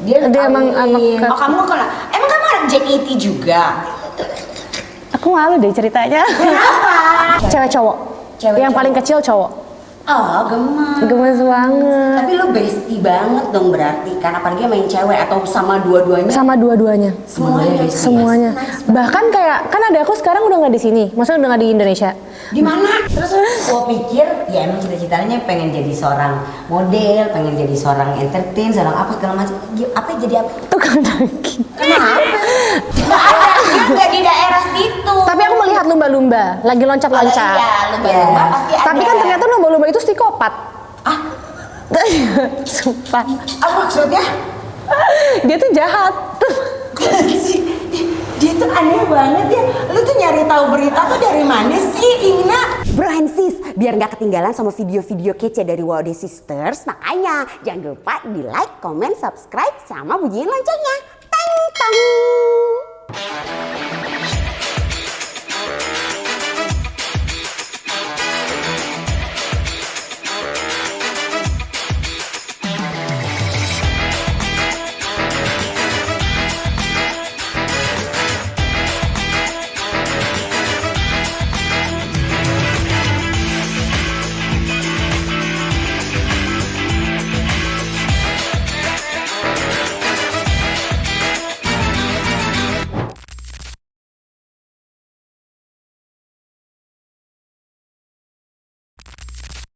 Dia emang anak. Oh kamu kalau emang kamu anak JKT juga? Aku malu deh ceritanya. Kenapa? Cewek cowok. Yang paling kecil cowok. Oh gemes. Gemes banget. Tapi lo bestie banget dong berarti kan, apalagi main cewek atau sama dua-duanya? Sama dua-duanya. Semuanya. Nice. Bahkan kayak kan ada aku sekarang udah nggak di sini, maksudnya udah nggak di Indonesia. Di mana? Terus gua pikir ya emang cita-citanya pengen jadi seorang model, pengen jadi seorang entertain, seorang apa segala macam. Apa jadi apa? Tukang daging. Kenapa? Nggak ada, dia nggak di daerah situ. Tapi aku melihat lumba-lumba lagi loncat-loncat. Iya, lumba-lumba pasti ada. Tapi kan ternyata lumba-lumba itu psikopat. Ah, Sumpah. apa maksudnya? Dia tuh jahat. Dia tuh aneh banget ya. Lu tuh nyari tahu berita tuh dari mana sih, Ina? Bro and sis, biar nggak ketinggalan sama video-video kece dari Wode Sisters, makanya jangan lupa di like, comment, subscribe, sama bunyiin loncengnya. Tang tang.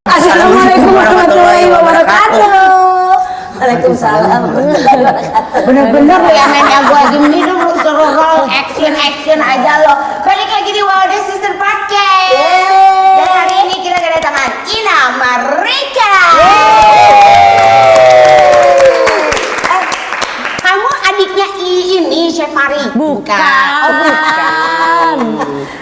Assalamualaikum warahmatullahi wabarakatuh. Waalaikumsalam. Bener-bener lo ya mainnya gue gini dong, lu suruh roll action aja lo. Balik lagi di Wode Sister Podcast. Dan hari ini kita kedatangan Ina Marika. Kamu adiknya ini Chef Mari? Bukan. Oh bukan.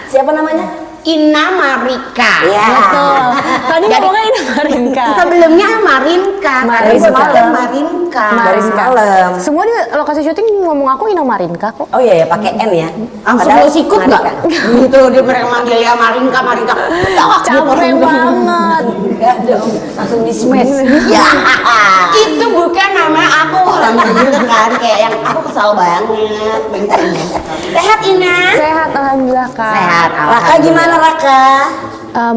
Siapa namanya? Ina Marika. Ya. Betul. Tadi ngomongnya Ina Marinka. Sebelumnya Marinka. Dari semalam. Marinka. Dari semalam. Semua di lokasi syuting ngomong aku Ina Marinka kok. Oh iya ya pakai N ya. Langsung lo sikut nggak? Gitu dia mereka manggil ya Marinka. Capek banget. Enggak dong. Langsung di smash. Ya. Itu bukan nama aku. Langsung gitu kan kayak yang aku kesal banget. Sehat Ina? Sehat alhamdulillah Kak. Sehat. Raka gimana Raka?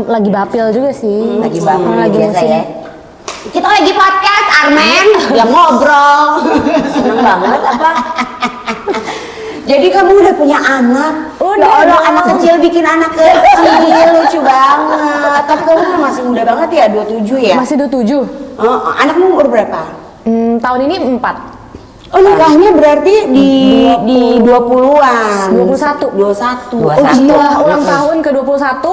Lagi bapil juga sih. Lagi bangun lagi biasa musim. ya. Kita lagi podcast Armen. Dia ngobrol. Seneng banget apa? Jadi kamu udah punya anak? Udah. Ya Allah, anak kecil bikin anak kecil, lucu banget. Tapi kamu masih muda banget ya, 27 ya? Masih 27. Anakmu umur berapa? Tahun ini 4. Oh nikahnya berarti di 20-an? 21. 21. Oh, Setelah ulang tahun ke-21,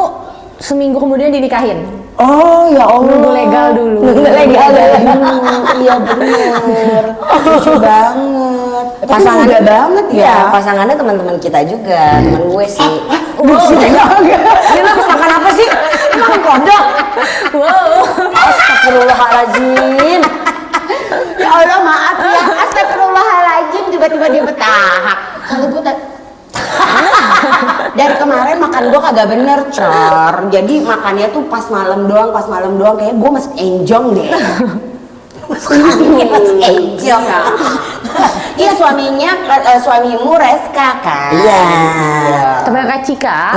seminggu kemudian dinikahin. Oh ya Allah. Nunggu legal dulu. Legal dulu. Iya bener. Lucu banget. Pasangan Muda banget ya. Iya, pasangannya teman-teman kita juga, teman gue sih. Ini lo makan apa sih? Makan kodok. Wow. Astagfirullahaladzim. Ya Allah maaf ya. Astagfirullahaladzim tiba-tiba dia betahak. Kalau gue dari kemarin makan gue kagak bener Cor. Jadi makannya tuh pas malam doang kayak gue masuk enjong deh. Masuk enjong. Iya suamimu Reska kan? Iya. Temen Kak Cika.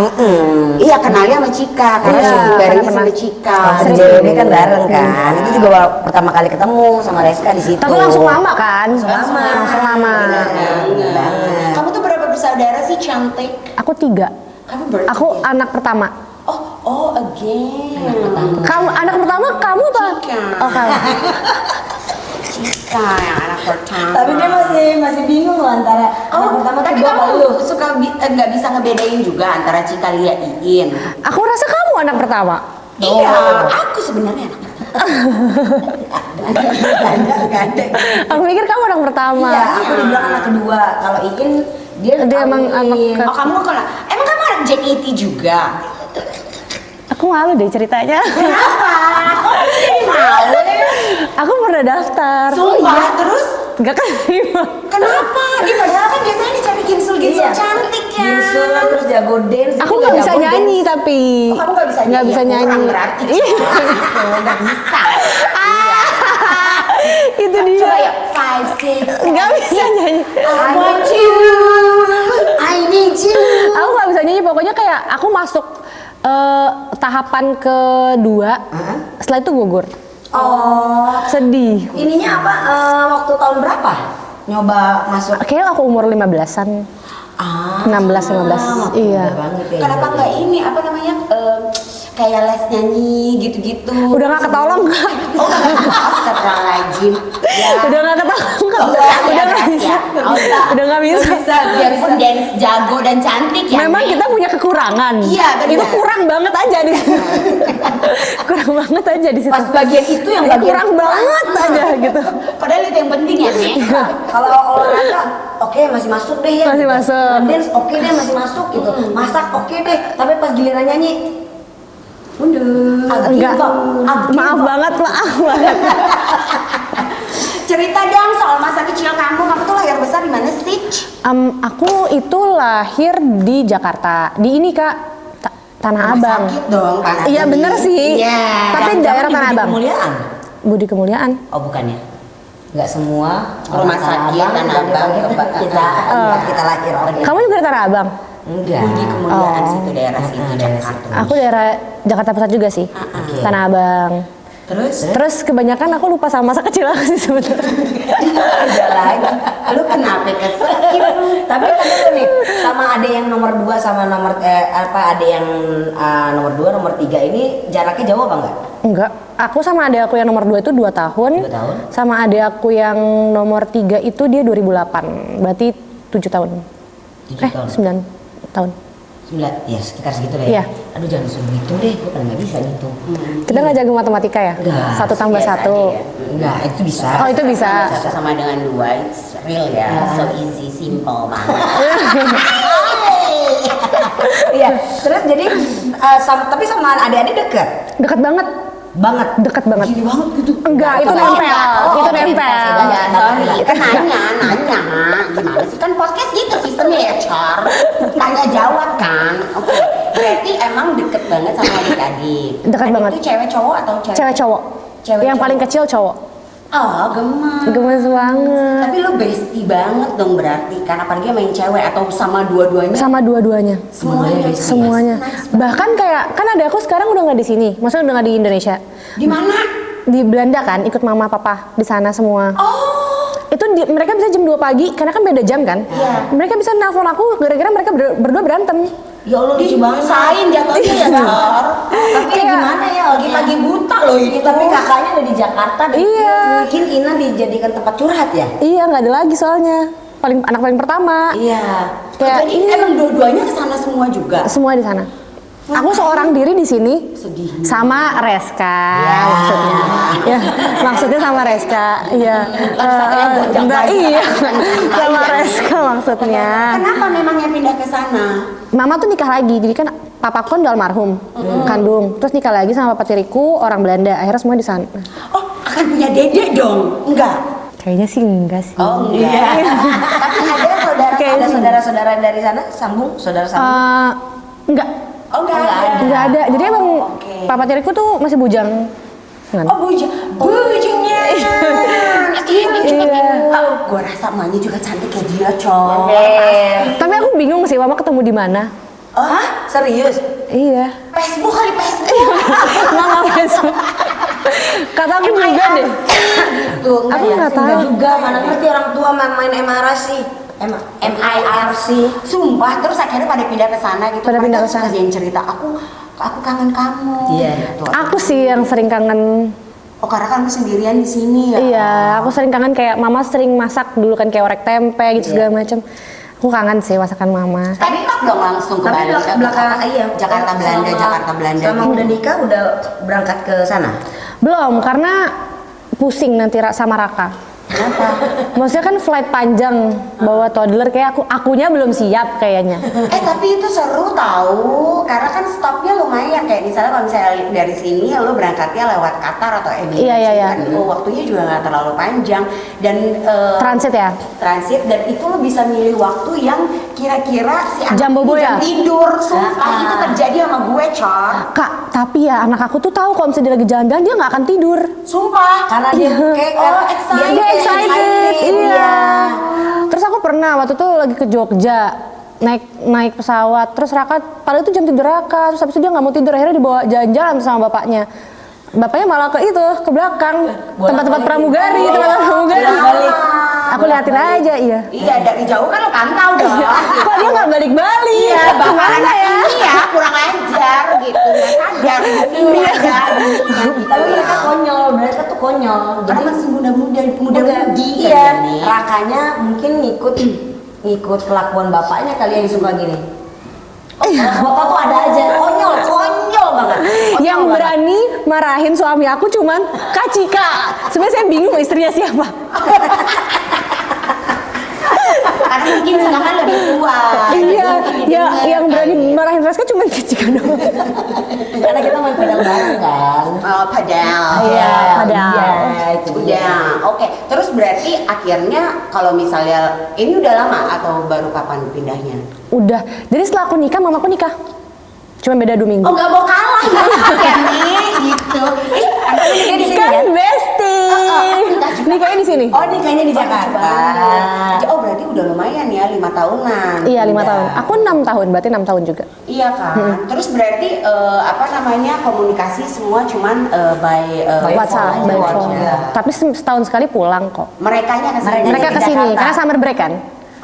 Iya kenalnya sama Cika karena Iya, syuting barengnya pernah. sama Cika. Waktu di JWD kan bareng kan. Itu juga pertama kali ketemu sama Reska di situ. Tapi langsung lama kan? Langsung lama. Banget. Kamu tuh berapa bersaudara sih cantik? Aku 3. Kamu berapa? Aku anak pertama. Oh again. Kamu anak pertama kamu apa? Cika. Oh kamu. Cika yang anak pertama. Tapi dia masih bingung loh antara anak pertama tapi kedua kamu lu. suka nggak bisa ngebedain juga antara Cika, Lia, Iin. Aku rasa kamu anak pertama. Iya, aku sebenarnya anak Ganda. Aku mikir kamu anak pertama. Iya, aku dibilang anak kedua. Kalau Iin dia emang anak Oh kamu kalau emang kamu anak JKT juga? Aku malu deh ceritanya. Kenapa? Kok jadi malu? Aku pernah daftar. Sumpah, terus Gak keterima. kenapa? Padahal kan biasanya dicari ginsul cantik ya. Ginsul lah, terus jago dance. Aku nggak bisa nyanyi tapi. Oh, kamu nggak bisa Nggak bisa ya, kurang nyanyi. berarti. Iya. Nggak bisa. Itu dia. Coba ya, 5, 6, Gak bisa nyanyi. I want you, I need you. Aku gak bisa nyanyi, pokoknya kayak aku masuk tahapan kedua, setelah itu gugur. Oh, Sedih. ininya apa? Waktu tahun berapa? Nyoba masuk? Kayaknya aku umur 15-an. 16-15. Iya. Banget ya. Kenapa nggak ini apa namanya kayak les nyanyi gitu-gitu? Udah gak ketolong Kak. Oh, astagfirullahaladzim. Ya. Udah gak ketolong Kak. Iya, Udah gak berat bisa. ya. Oh, Udah gak bisa. Biarpun dance jago dan cantik ya. Memang Nek. kita punya kekurangan. Iya, benar. Itu kurang banget aja di situ. Kurang banget aja di situ. Pas bagian itu yang Ini bagian kurang banget aja gitu. Padahal itu yang penting ya, Nek. kalau olahraga oke masih masuk deh ya. Masih masuk. Dance oke deh masih masuk gitu. Masak oke deh, tapi pas giliran nyanyi mundur. Enggak. Maaf banget. Cerita dong soal masa kecil kamu. Kamu tuh lahir besar di mana sih? Aku itu lahir di Jakarta. Di ini Kak, Tanah Abang. Sakit dong pasti. Iya bener sih. Iya. Tapi daerah Tanah Abang. Kemuliaan. Budi Kemuliaan. Oh bukan ya? Nggak semua Rumah sakit Tanah Abang, kita lahir. Oke. Kamu juga dari Tanah Abang? Enggak. Budi Kemuliaan Oh. situ daerah situ daerah Jakarta. situ. Aku daerah Jakarta Pusat juga sih. Oke. Tanah Abang. Terus? Terus kebanyakan aku lupa sama masa kecil aku sih sebenarnya. Ada lagi. Lu kenapa kesel? Tapi kan dulu nih sama ada yang nomor 2 sama nomor ada yang nomor 2 nomor 3 ini jaraknya jauh apa enggak? Enggak. Aku sama adik aku yang nomor 2 itu 2 tahun. 2 tahun. Sama adik aku yang nomor 3 itu dia 2008. Berarti 7 tahun. 7 tahun. 9 tahun. 9, ya sekitar segitu deh. Iya. Aduh jangan suruh ngitung deh, gue kan nggak bisa ngitung. Kita nggak jago matematika ya? Enggak. 1 tambah Biasa 1. aja ya. Enggak, itu bisa. Oh itu bisa. Satu sama dengan dua, it's real ya. So easy, simple banget. Iya. Terus jadi tapi sama adik-adik deket Dekat banget. banget. Dekat banget. Gini banget gitu. Enggak, itu Oh, nempel. enggak. Oh, Itu oke. nempel. Ya, sorry. Kita nanya. Gimana sih? Kan podcast gitu sistemnya ya, Char. Tanya jawab kan. Oke. Berarti emang deket banget sama adik-adik. Deket Adik banget. itu cewek cowok atau cewek? Cewek cowok. Cewek yang cowok. paling kecil cowok. Oh, gemes. Gemes banget. Tapi lu bestie banget dong berarti kan, apalagi sama yang cewek atau sama dua-duanya? Sama dua-duanya. Semuanya. Semuanya. Nice. Bahkan kayak kan ada aku sekarang udah nggak di sini. Maksudnya udah nggak di Indonesia. Di mana? Di Belanda kan, ikut mama papa di sana semua. Oh, Itu mereka bisa jam 2 pagi karena kan beda jam kan. Iya. Mereka bisa nelpon aku gara-gara mereka berdua berantem. Ya Allah lucu banget. disain jatuhnya ya, Char. Tapi ya gimana ya Lagi pagi buta loh ini. Tapi kakaknya ada di Jakarta. dan Iya. Mungkin Ina dijadikan tempat curhat ya. Iya nggak ada lagi soalnya. Anak paling pertama. Iya. Kayak Jadi ini emang dua-duanya kesana semua juga. semua di sana. Aku seorang diri di sini Sedih. sama Reska maksudnya. Ya, maksudnya sama Reska. Iya. Enggak iya. Sama Reska maksudnya. Kenapa memangnya pindah ke sana? Mama tuh nikah lagi. Jadi kan papaku kan udah almarhum, kandung. Terus nikah lagi sama papa tiriku orang Belanda. Akhirnya semua di sana. Oh, akan punya dede dong? Enggak. Kayaknya sih enggak sih. Oh, enggak. Tapi ada Saudara-saudara dari sana sambung, saudara sambung. Enggak. Oh, enggak ada. Enggak ada. Jadi emang oke. papa tiriku tuh masih bujang. Kan? Oh, bujangnya. Iya. Oh, gua rasa emaknya juga cantik kayak dia, Cok. Tapi aku bingung sih mama ketemu di mana. Hah? Serius? Iya. Facebook kali Facebook. Mama Facebook. Kata aku juga deh. Tuh, Aku ya, nggak sih, enggak tahu. juga. Mana ngerti orang tua main MRC. MIRC. Sumpah, terus akhirnya pada pindah ke sana gitu. Pada pindah ke Mereka sana. suka yang cerita, aku kangen kamu. Iya. Gitu. Aku sih yang sering kangen. Oh, karena kamu sendirian di sini ya. Iya, aku sering kangen kayak mama sering masak dulu kan kayak orek tempe gitu segala macam. Aku kangen sih masakan mama. Tadi dong langsung ke Tapi Bali. belakangan iya. Jakarta Belanda, Selama- Jakarta Belanda. Selama gitu. udah nikah udah berangkat ke sana. Belum, karena pusing nanti sama Raka. Kenapa? Maksudnya kan flight panjang bawa toddler kayak akunya belum siap kayaknya. Tapi itu seru tahu, karena kan stopnya lumayan kayak misalnya kalau misalnya dari sini lo berangkatnya lewat Qatar atau Emirates, Iya. kan waktunya juga nggak terlalu panjang dan Transit ya? transit dan itu lo bisa milih waktu yang kira-kira si anak Jam bobo ini ya? tidur, sumpah itu terjadi sama gue, Cor. Kak, tapi ya anak aku tuh tahu kalau misalnya dia lagi jalan-jalan dia nggak akan tidur. Sumpah. Karena dia kayak Oh, excited. Dia excited, iya. waktu itu lagi ke Jogja, naik pesawat, terus Raka, padahal itu jam tidur Raka, terus habis itu dia nggak mau tidur, akhirnya dibawa jalan-jalan sama bapaknya. Bapaknya malah ke belakang, tempat-tempat pramugari, Aku liatin aja, iya. Iya, dari jauh kan lo pantau dong. Kok dia nggak balik-balik? Iya, bapak Gimana anak ya? ini ya kurang ajar gitu, nggak sadar ini aja. Tapi mereka konyol, mereka tuh konyol. Karena masih muda-mudi Iya, kan ini. Rakanya mungkin ngikut kelakuan bapaknya kali yang suka gini. Bapak tuh ada aja, konyol banget. Yang berani marahin suami aku cuman Kak Cika. Sebenarnya saya bingung istrinya siapa. Karena mungkin Cika kan lebih tua. Iya, Jadi ya denger yang berani kali. marahin Reska cuman Kak Cika doang. Karena kita main pedang bareng kan. Oh, padahal. Iya, padahal. Iya, itu dia. Udah, oke. Terus berarti akhirnya kalau misalnya ini udah lama atau baru kapan pindahnya? Udah. Jadi setelah aku nikah, mamaku nikah. Cuma beda 2 minggu. Oh, nggak mau kalah ya nih, gitu. Anaknya di sini Kan kan? bestie. Nikahnya di sini. Oh, nikahnya di Jakarta. Oh, berarti udah lumayan ya, 5 tahunan. Iya, 5 Udah. tahun. Aku 6 tahun, berarti 6 tahun juga. Iya kan. Terus berarti apa namanya komunikasi semua cuman by WhatsApp, phone by aja, phone. WhatsApp. Tapi setahun sekali pulang kok. Merekanya ke sini. Mereka di kesini Jakarta. karena summer break kan.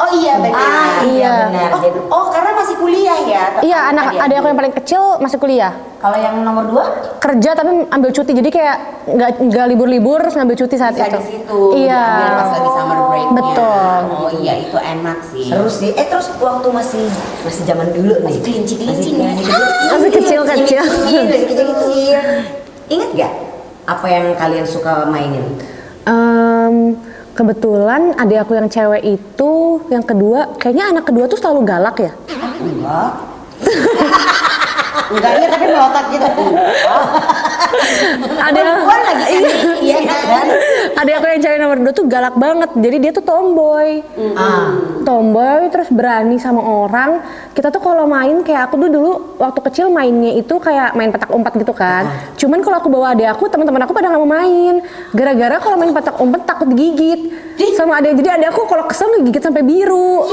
Oh iya benar. iya. benar. Oh, karena masih kuliah ya. Iya, adik aku yang paling kecil masih kuliah. Kalau yang nomor 2? Kerja tapi ambil cuti, jadi kayak nggak libur-libur terus ngambil cuti saat bisa itu. di situ. Iya. Diambil pas lagi summer break. Betul. Oh iya, itu enak sih. Seru sih. Terus waktu masih zaman dulu nih. Masih kelinci-kelinci nih. Masih kecil-kecil. Masih kecil-kecil. Ingat gak apa yang kalian suka mainin? Kebetulan adik aku yang cewek itu, yang kedua, kayaknya anak kedua tuh selalu galak ya. Enggak. Enggaknya tapi melotot gitu. Ada Perempuan lagi kan? Iya kan? adik aku yang cewek nomor 2 tuh galak banget, jadi dia tuh tomboy. Tomboy terus berani sama orang. Kita tuh kalau main kayak aku tuh dulu waktu kecil mainnya itu kayak main petak umpet gitu kan. Cuman kalau aku bawa adik aku, teman-teman aku pada nggak mau main. Gara-gara kalau main petak umpet takut digigit sama adik. Jadi adik aku kalau kesel ngegigit sampai biru.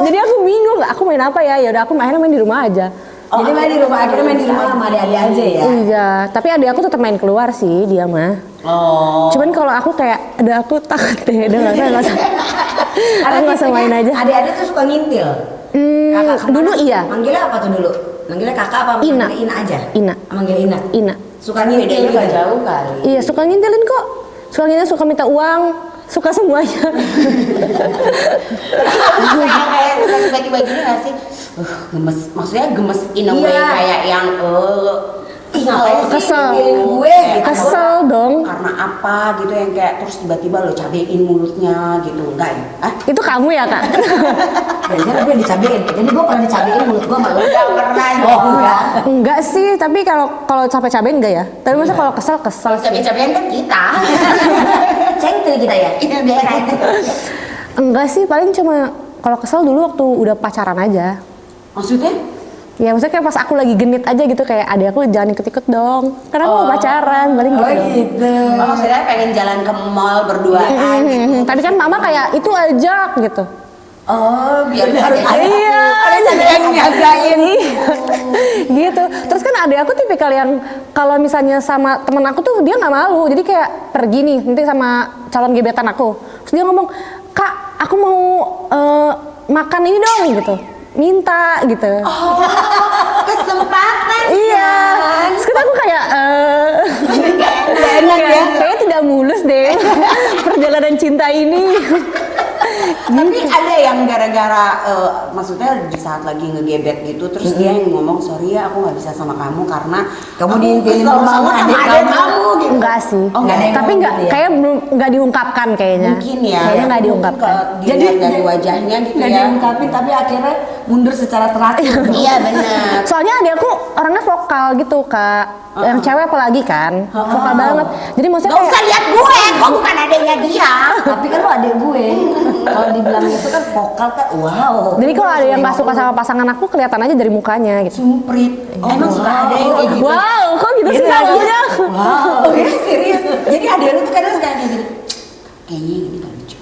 jadi aku bingung, aku main apa ya? Ya udah aku akhirnya main di rumah aja. Jadi main di rumah, akhirnya main di rumah sama adik-adik aja ya? Iya, tapi adik aku tetap main keluar sih dia mah. Oh. Cuman kalau aku kayak ada aku takut deh, udah nggak usah. Aku nggak usah main aja. Adik-adik tuh suka ngintil. Dulu iya. Manggilnya apa tuh dulu? Manggilnya kakak apa? Ina. Manggilnya Ina aja? Ina. Manggil Ina? Ina. Suka Bedanya ngintil nggak gitu? jauh kali. Iya, suka ngintilin kok. Suka ngintilin, suka minta uang, suka semuanya. kayak tiba-tiba gini nggak sih? Gemes. Maksudnya gemes in a way Iya. kayak yang Ih, ngapain sih Kesel. ngintilin gue? Gitu. Kesel dong. karena apa gitu yang kayak terus tiba-tiba lo cabein mulutnya gitu enggak ya? Itu kamu ya kak? Jangan gue dicabein. Jadi gue pernah dicabein mulut gue malu. Enggak pernah Oh, dong. enggak. Enggak sih, tapi kalau capek cabein enggak ya. Tapi masa kalau kesel sih. Cabe-cabean kan kita. Centil kita ya? Itu beres. Enggak sih, paling cuma kalau kesel dulu waktu udah pacaran aja. Maksudnya? Ya maksudnya kayak pas aku lagi genit aja gitu, kayak adik aku jangan ikut-ikut dong. Karena aku mau pacaran, paling gitu. Oh doang. gitu. Oh, maksudnya pengen jalan ke mall berduaan gitu. Tapi kan mama kayak itu ajak gitu. Oh, biar harus Iya, Ada yang nyagain. gitu. Terus kan adik aku tipikal yang kalau misalnya sama temen aku tuh dia nggak malu. Jadi kayak pergi nih nanti sama calon gebetan aku. Terus dia ngomong, "Kak, aku mau makan ini dong," gitu. Minta gitu. Oh, kesempatan. Iya. Terus kan aku kayak enak ya. Kayaknya tidak mulus deh perjalanan cinta ini. Tapi ada yang gara-gara maksudnya di saat lagi ngegebet gitu terus dia yang ngomong sorry ya aku nggak bisa sama kamu karena Kamu aku diintilin kesel sama sama adik adik kamu. kamu gitu. Enggak sih. Oh, nggak ada yang Tapi ngomong enggak, gitu ya? kayak belum nggak diungkapkan kayaknya. Mungkin ya. Kayaknya nggak Mungkin diungkapkan. Jadi dari wajahnya gitu Nggak ya. diungkapin tapi akhirnya mundur secara terakhir. Iya benar. Soalnya adik aku orangnya vokal gitu kak. Yang cewek apalagi kan, vokal banget. Jadi maksudnya Gak kayak usah lihat gue, gue bukan adanya dia. Tapi kan lo adek gue. Kalau dibilang itu kan vokal kan wow. jadi kalau ada yang nggak suka sama pasangan aku kelihatan aja dari mukanya gitu. Sumprit. Emang suka ada yang kayak gitu. Wow, kok gitu sih Iya, tahunya? Wow. Oh ya serius. Jadi ada lu tuh kadang suka kayak gini. Kayaknya ini gak lucu.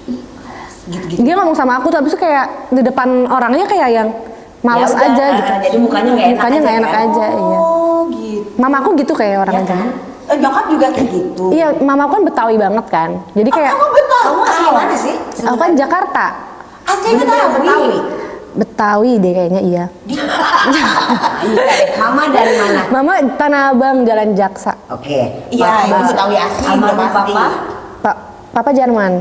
gitu-gitu. Dia ngomong sama aku tuh habis itu kayak di depan orangnya kayak yang males Ya udah, aja gitu. Jadi mukanya nggak enak Mukanya aja. nggak enak kan? aja, iya. Oh gitu. Mama aku gitu kayak orang Ya aja. kan? Nyokap juga kayak gitu. Iya, mama aku kan Betawi banget kan. Jadi kayak Kamu betul. Kamu asli mana sih? aku kan Jakarta. Asli Beneran Betawi. Betawi deh kayaknya iya. Mama dari mana? Mama Tanah Abang Jalan Jaksa. Oke. Iya, Papa- itu Betawi asli, Almarhum udah pasti. papa. Papa Jerman.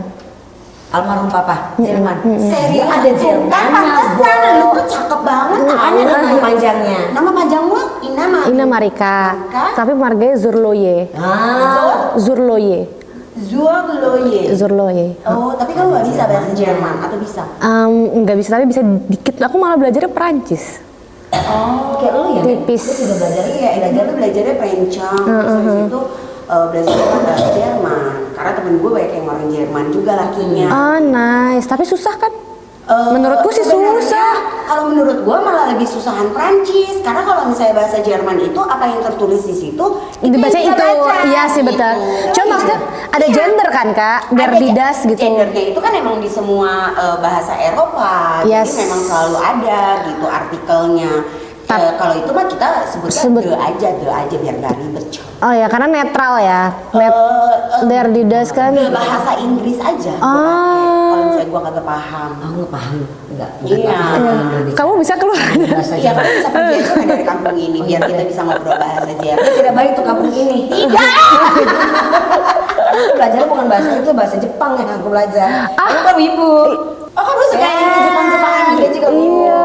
Almarhum papa. Jerman. Serius Ada Jerman. Kan pantesan lu tuh cakep banget. Ada nama panjangnya. Nama panjang lu Ina Marika. Marika. Tapi marganya Zurloye. Ah. Zurloye. Zurloye. Zurloye. Oh, tapi kamu nggak bisa bahasa Jerman atau bisa? Nggak bisa tapi bisa dikit. Aku malah belajarnya Perancis. Oh, Kayak lu ya? Tipis. Lu juga belajar. iya, dia tuh belajarnya Perencang, terus habis itu belajar bahasa Jerman. Karena temen gue banyak yang orang Jerman juga lakinya. Oh nice. Tapi susah kan? Menurutku sih Sebenarnya, susah. Kalau menurut gue malah lebih susahan Prancis, karena kalau misalnya bahasa Jerman itu apa yang tertulis di situ Dibaca yang itu, kita baca, iya sih gitu. betul. Cuma maksudnya ada Iya. gender kan kak, Ada derdidas gitu. Gendernya itu kan emang di semua bahasa Eropa, Yes. jadi memang selalu ada gitu artikelnya. Kalau itu mah kita sebutnya Sebut. the aja biar nggak ribet. Coy. Oh ya, karena netral ya. Derdidas kan. The bahasa Inggris aja. gua Ah. pakai. Kalau misalnya gue kagak paham. Aku nggak paham. Enggak. Iya. Kamu bisa keluar. Bahasa Iya, Jerman. kan bisa pergi aja kan dari kampung ini biar kita bisa ngobrol bahasa Jerman. Tidak baik tuh kampung ini. Tidak. Aku belajarnya bukan bahasa itu, bahasa Jepang yang aku belajar. Aku kan ibu. Oh, kamu suka yang Jepang-Jepangan juga juga. Iya.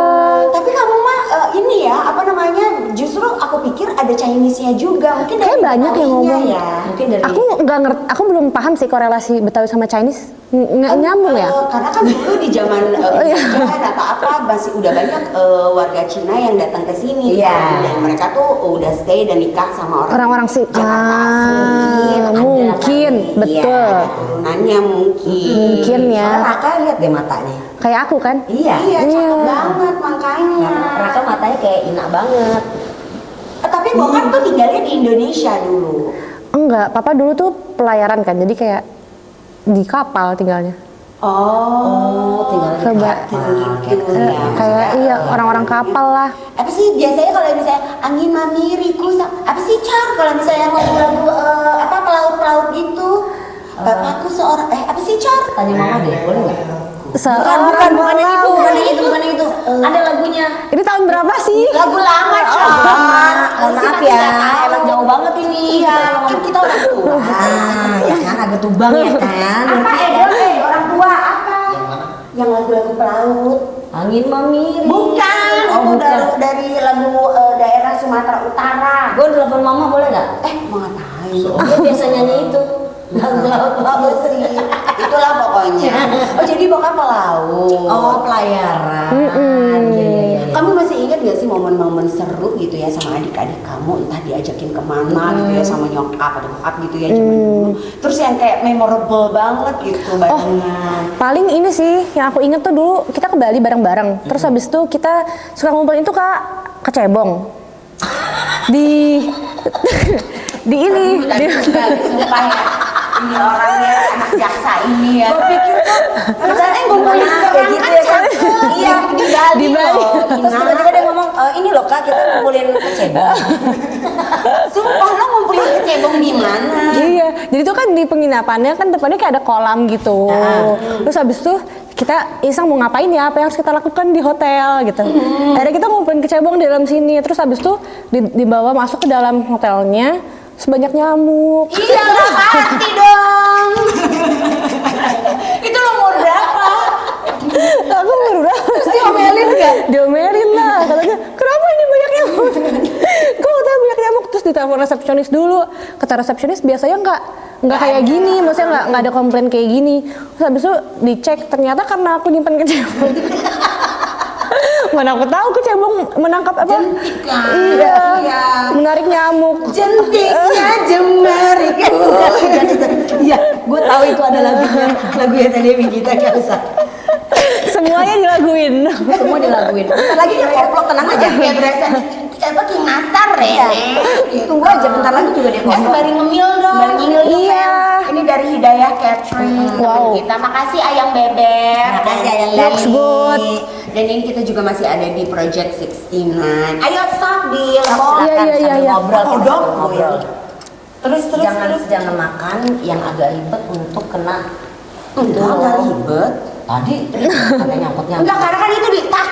Tapi kamu mah ini ya, apa namanya? Justru aku pikir ada Chinese-nya juga. Mungkin dari Kayak banyak yang Betawinya ngomong. ya. Mungkin dari Aku nggak ngerti, aku belum paham sih korelasi Betawi sama Chinese. Nggak nyambung ya? Karena kan dulu di zaman iya. penjajahan atau apa masih udah banyak warga Cina yang datang ke sini Iya. kan. Dan mereka tuh udah stay dan nikah sama Orang-orang sih. Jakarta asli. Mungkin, Iya, betul. ada turunannya mungkin. Mungkin ya. Soalnya Raka lihat deh matanya. Kayak aku kan? Iya. Iya, cakep Iya. banget makanya. Raka matanya kayak Ina banget. Tapi bokap tuh tinggalnya di Indonesia dulu. Enggak, papa dulu tuh pelayaran kan, jadi kayak di kapal tinggalnya. Oh, tinggal di Coba. kapal. gitu ya. Kayak iya orang-orang kapal lah. Apa sih biasanya kalau misalnya angin mamiriku apa sih Char kalau misalnya lagu-lagu apa pelaut-pelaut gitu. Bapakku seorang apa sih Char? Tanya mama deh, boleh nggak? Bukan yang itu, bukan yang itu, bukan yang itu. Ada lagunya. Ini tahun berapa sih? Lagu lama, Char. Mohon maaf ya, emang jauh banget ini. Iya, kan kita orang tua. Ah, ya kan agak tubang ya kan. Apa orang tua apa? Yang lagu-lagu pelaut. Angin memiri. Bukan, Oh, itu bukan. dari lagu daerah Sumatera Utara. Gue telepon mama boleh nggak? Mau ngapain? Dia biasa nyanyi itu. Laut sih. Itulah pokoknya. Oh, jadi bokap pelaut. Oh, pelayaran. Iya, iya, iya. Kamu masih ingat gak sih momen-momen seru gitu ya sama adik-adik kamu, entah diajakin kemana gitu ya sama nyokap atau bokap gitu ya zaman dulu. Terus yang kayak memorable banget gitu barengan. Paling ini sih yang aku inget tuh dulu kita ke Bali bareng-bareng. Terus habis itu kita suka ngumpulin tuh kak ke Cebong. Di di ini di, Sumpah ya. Ini orangnya anak jaksa ini ya. Gue pikir tuh kita ngumpulin kayak gitu ya kan? Iya, di Bali. Di Bali. loh. Terus tiba-tiba dia ngomong, ini loh kak kita ngumpulin kecebong. Sumpah lo ngumpulin ke Cebong di mana? Iya, jadi tuh kan di penginapannya kan depannya kayak ada kolam gitu. Terus habis itu kita iseng mau ngapain ya, apa yang harus kita lakukan di hotel gitu. Akhirnya kita ngumpulin kecebong di dalam sini. Terus habis itu dibawa masuk ke dalam hotelnya sebanyak nyamuk. Iya lah pasti dong. Itu lo umur berapa? Aku baru Terus diomelin gak? Diomelin lah, katanya kenapa ini banyak nyamuk? Kok udah banyak nyamuk? Terus ditelepon resepsionis dulu. Kata resepsionis biasanya nggak kayak gini, maksudnya nggak ada komplain kayak gini. Terus habis itu dicek ternyata karena aku nyimpan kecebong. Mana aku tahu kecebong menangkap apa? Jentik kan? Iya, Iya. menarik nyamuk. Jentiknya jemariku. Iya, gue tahu itu ada lagunya tadi kita nggak usah. Semuanya dilaguin. Semua dilaguin. Bentar lagi dia koplok, tenang aja. Kayak berasa King Nasar ya. Tunggu aja bentar lagi juga dia ngomong. Sembari ngemil dong. Sembari ngemil dong, Iya. Ini dari Hidayah Catering Wow. teman kita. Makasih Ayang Bebek. Makasih, Ayang Looks Bebek. good. Dan ini kita juga masih ada di Project 69. Ayo sok di Silakan Iya, iya, sambil iya. ngobrol. Oh, kita dong. sambil ngobrol. Terus Jangan makan yang agak ribet untuk kena. Enggak ribet. Tadi ada nyangkut-nyangkut. Enggak, karena kan itu di tak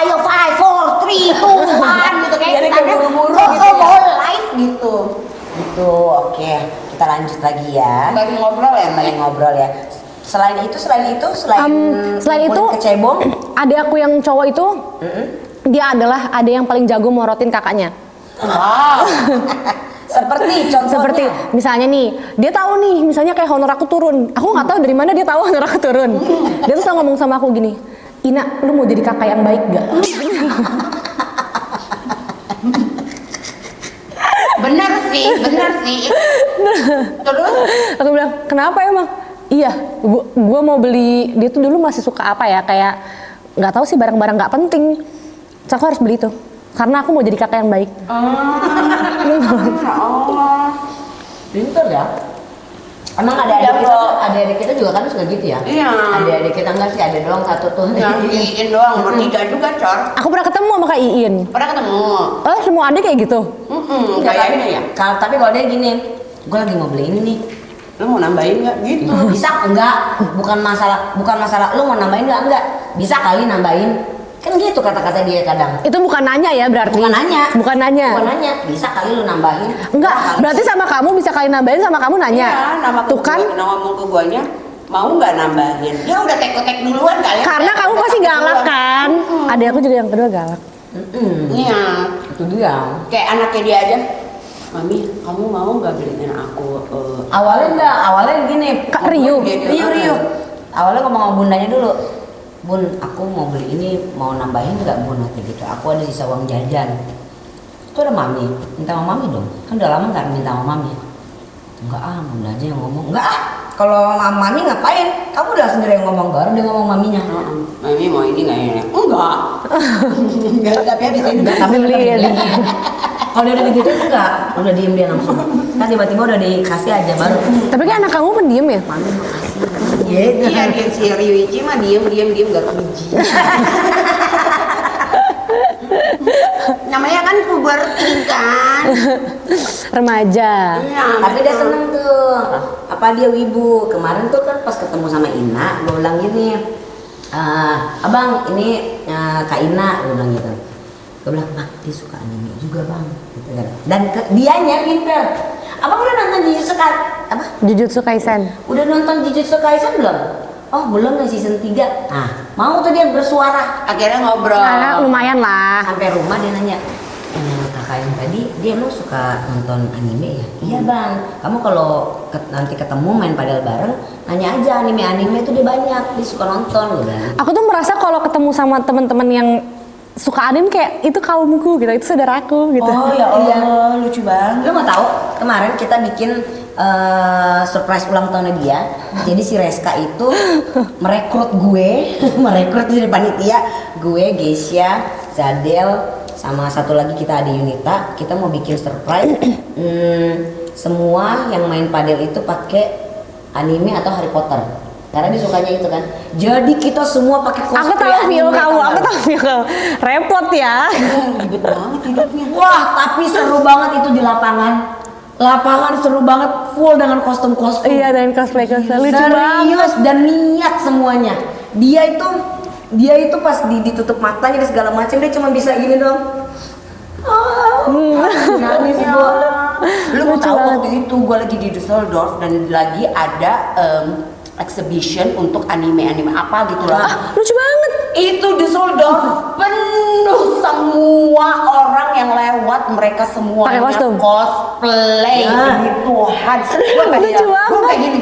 ayo 5 4 3 2 1 gitu kayak Jadi kayak kesannya, buru-buru oh, gitu ya. mau live gitu. Gitu, oke. Kita lanjut lagi ya. Bagi ngobrol ya, Mbak. Sembari ngobrol ya. Selain itu, Selain itu, ngumpulin kecebong, ada aku yang cowok itu, dia adalah ada yang paling jago morotin kakaknya. Wow. seperti contohnya. Seperti misalnya nih, dia tahu nih, misalnya kayak honor aku turun. Aku nggak tahu dari mana dia tahu honor aku turun. Dia tuh selalu ngomong sama aku gini, Ina, lu mau jadi kakak yang baik gak? Bener sih. Terus Aku bilang, kenapa emang? Iya, gua mau beli, dia tuh dulu masih suka apa ya, kayak nggak tahu sih barang-barang nggak penting. So, aku harus beli itu, karena aku mau jadi kakak yang baik. Allah. Pinter ya. Emang adik kita juga kan suka gitu ya? Iya. Adik kita enggak sih, ada doang satu tuh. Yang Iin doang, bertiga juga, Cor. Aku pernah ketemu sama Kak Iin. Pernah ketemu? Oh, semua adik kayak gitu? Kayaknya ya. Tapi kalau dia gini, gue lagi mau beli ini nih. Lu mau nambahin nggak? Gitu. Bisa enggak? Bukan masalah lu mau nambahin enggak? Bisa kali nambahin. Kan gitu kata-kata dia kadang. Itu bukan nanya ya berarti? Bukan nanya. Bukan nanya? Bukan nanya. Bisa kali lu nambahin. Enggak, berarti sama kamu bisa kali nambahin, sama kamu nanya. Iya, Tuh kan? ngomong ke guanya, mau nggak nambahin? Ya udah tek-tek duluan kali. Karena kamu pasti galak kan? Adik aku juga yang kedua galak. Iya. Itu dia. Kayak anaknya dia aja. Mami, kamu mau nggak beliin aku? Awalnya gini. Kak Rio. Rio. Awalnya ngomong sama bundanya dulu. Bun, aku mau beli ini, mau nambahin nggak bun? Kayak gitu. Aku ada sisa uang jajan. Itu ada mami, minta sama mami dong. Kan udah lama nggak minta sama mami. Enggak bunda aja yang ngomong. Enggak kalau sama mami ngapain? Kamu udah sendiri yang ngomong, baru dia ngomong maminya. Mami mau ini nggak ini? Enggak. Enggak, tapi habis ini Enggak, tapi Beliin. kalau dia udah gitu enggak, udah diem dia langsung. Kan tiba-tiba udah dikasih aja baru. Tapi kan anak kamu pendiam ya? Mami makasih. Iya, dia si Ryuichi mah diem nggak biji. Namanya kan puberti kan. Remaja. Iya, Tapi dia seneng tuh. Apa dia wibu? Kemarin tuh kan pas ketemu sama Ina, gue bilang gini, abang ini Kak Ina, gue bilang gitu. Gue bilang, bang dia suka anime juga bang. Gitu kan. Dan dianya pinter. Abang udah nonton Jujutsu Kaisen. Udah nonton Jujutsu Kaisen belum? Oh belum nih season 3. Nah mau tuh dia bersuara. Akhirnya ngobrol. Karena lumayan lah. Sampai rumah dia nanya, kakak yang tadi dia emang suka nonton anime ya? Iya bang, kamu kalau nanti ketemu main padel bareng, nanya aja anime tuh dia banyak, dia suka nonton. Aku tuh merasa kalau ketemu sama teman-teman yang suka anime kayak itu kaumku gitu, itu saudaraku gitu. Oh ya Allah, lucu banget. Lu mau tahu kemarin kita bikin surprise ulang tahunnya dia. Jadi si Reska itu merekrut gue, merekrut jadi panitia gue, Geisha, Zadel, sama satu lagi kita ada Yunita. Kita mau bikin surprise. Semua yang main padel itu pakai anime atau Harry Potter. Karena dia sukanya itu kan. Jadi kita semua pakai cosplay. Aku tahu anime, feel kamu, tau aku gak? tahu feel kamu. Repot ya. Ribet banget hidupnya. Wah, tapi seru banget itu di lapangan. Lapangan seru banget, full dengan kostum-kostum. Iya, dan cosplay lucu banget. Serius dan niat semuanya. Dia itu pas ditutup matanya dan segala macam, dia cuma bisa gini dong. Nangis gua. Lu mau Lucu tahu banget. waktu itu gue lagi di Düsseldorf dan lagi ada exhibition untuk anime apa gitu lah. Lucu banget. Itu Düsseldorf penuh, semua orang yang lewat mereka semuanya Pakai kostum? cosplay. Demi Tuhan. Gue Lucu banget. kayak gini,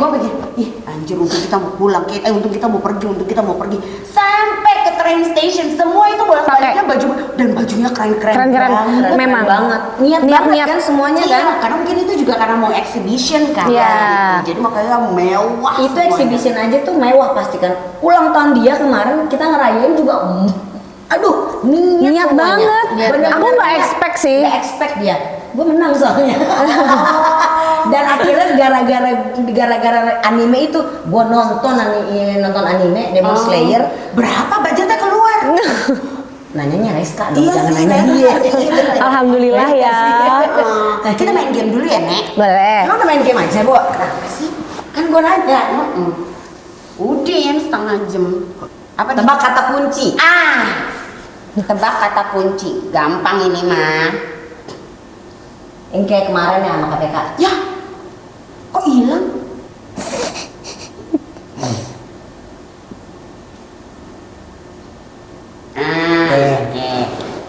ih anjir untung kita mau pulang, untung kita mau pergi. Sampai ke train station semua itu bolak-baliknya baju dan bajunya keren-keren Keren-keren. banget. Memang. banget. Niat banget kan semuanya Iya, kan. karena mungkin itu juga karena mau exhibition kan. Iya. Gitu. Jadi makanya mewah. Itu semuanya. exhibition aja tuh mewah pasti kan. Ulang tahun dia kemarin kita ngerayain juga Aduh, Niat banget. Aku nggak expect sih. Nggak expect dia. Gue menang soalnya. Dan akhirnya gara-gara anime itu gue nonton anime Demon Slayer. Berapa budgetnya keluar? Nanyanya Reska dong, Iya jangan sih, nanya Nek. dia. Alhamdulillah ya. Nah, kita main game dulu ya, Nek. Boleh. Emang main game aja, Bo? Kenapa sih? Kan gue nanya. Udah setengah jam. Apa Tebak kata kunci. Tebak kata kunci. Gampang ini mah. Yang kayak kemarin ya sama KPK. Ya, kok hilang?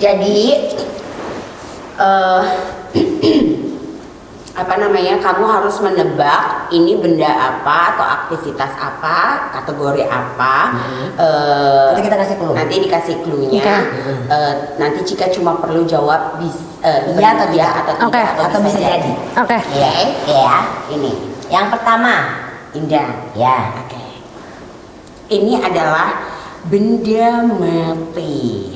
Jadi apa namanya? Kamu harus menebak ini benda apa atau aktivitas apa, kategori apa. Nanti kita kasih clue. Nanti dikasih clue-nya. Oke. Nanti Cika cuma perlu jawab iya atau tidak atau tidak Oke. Atau bisa jadi. Oke. Ya, ya. Ini. Yang pertama. Indah. Ya. Oke. Ini adalah benda mati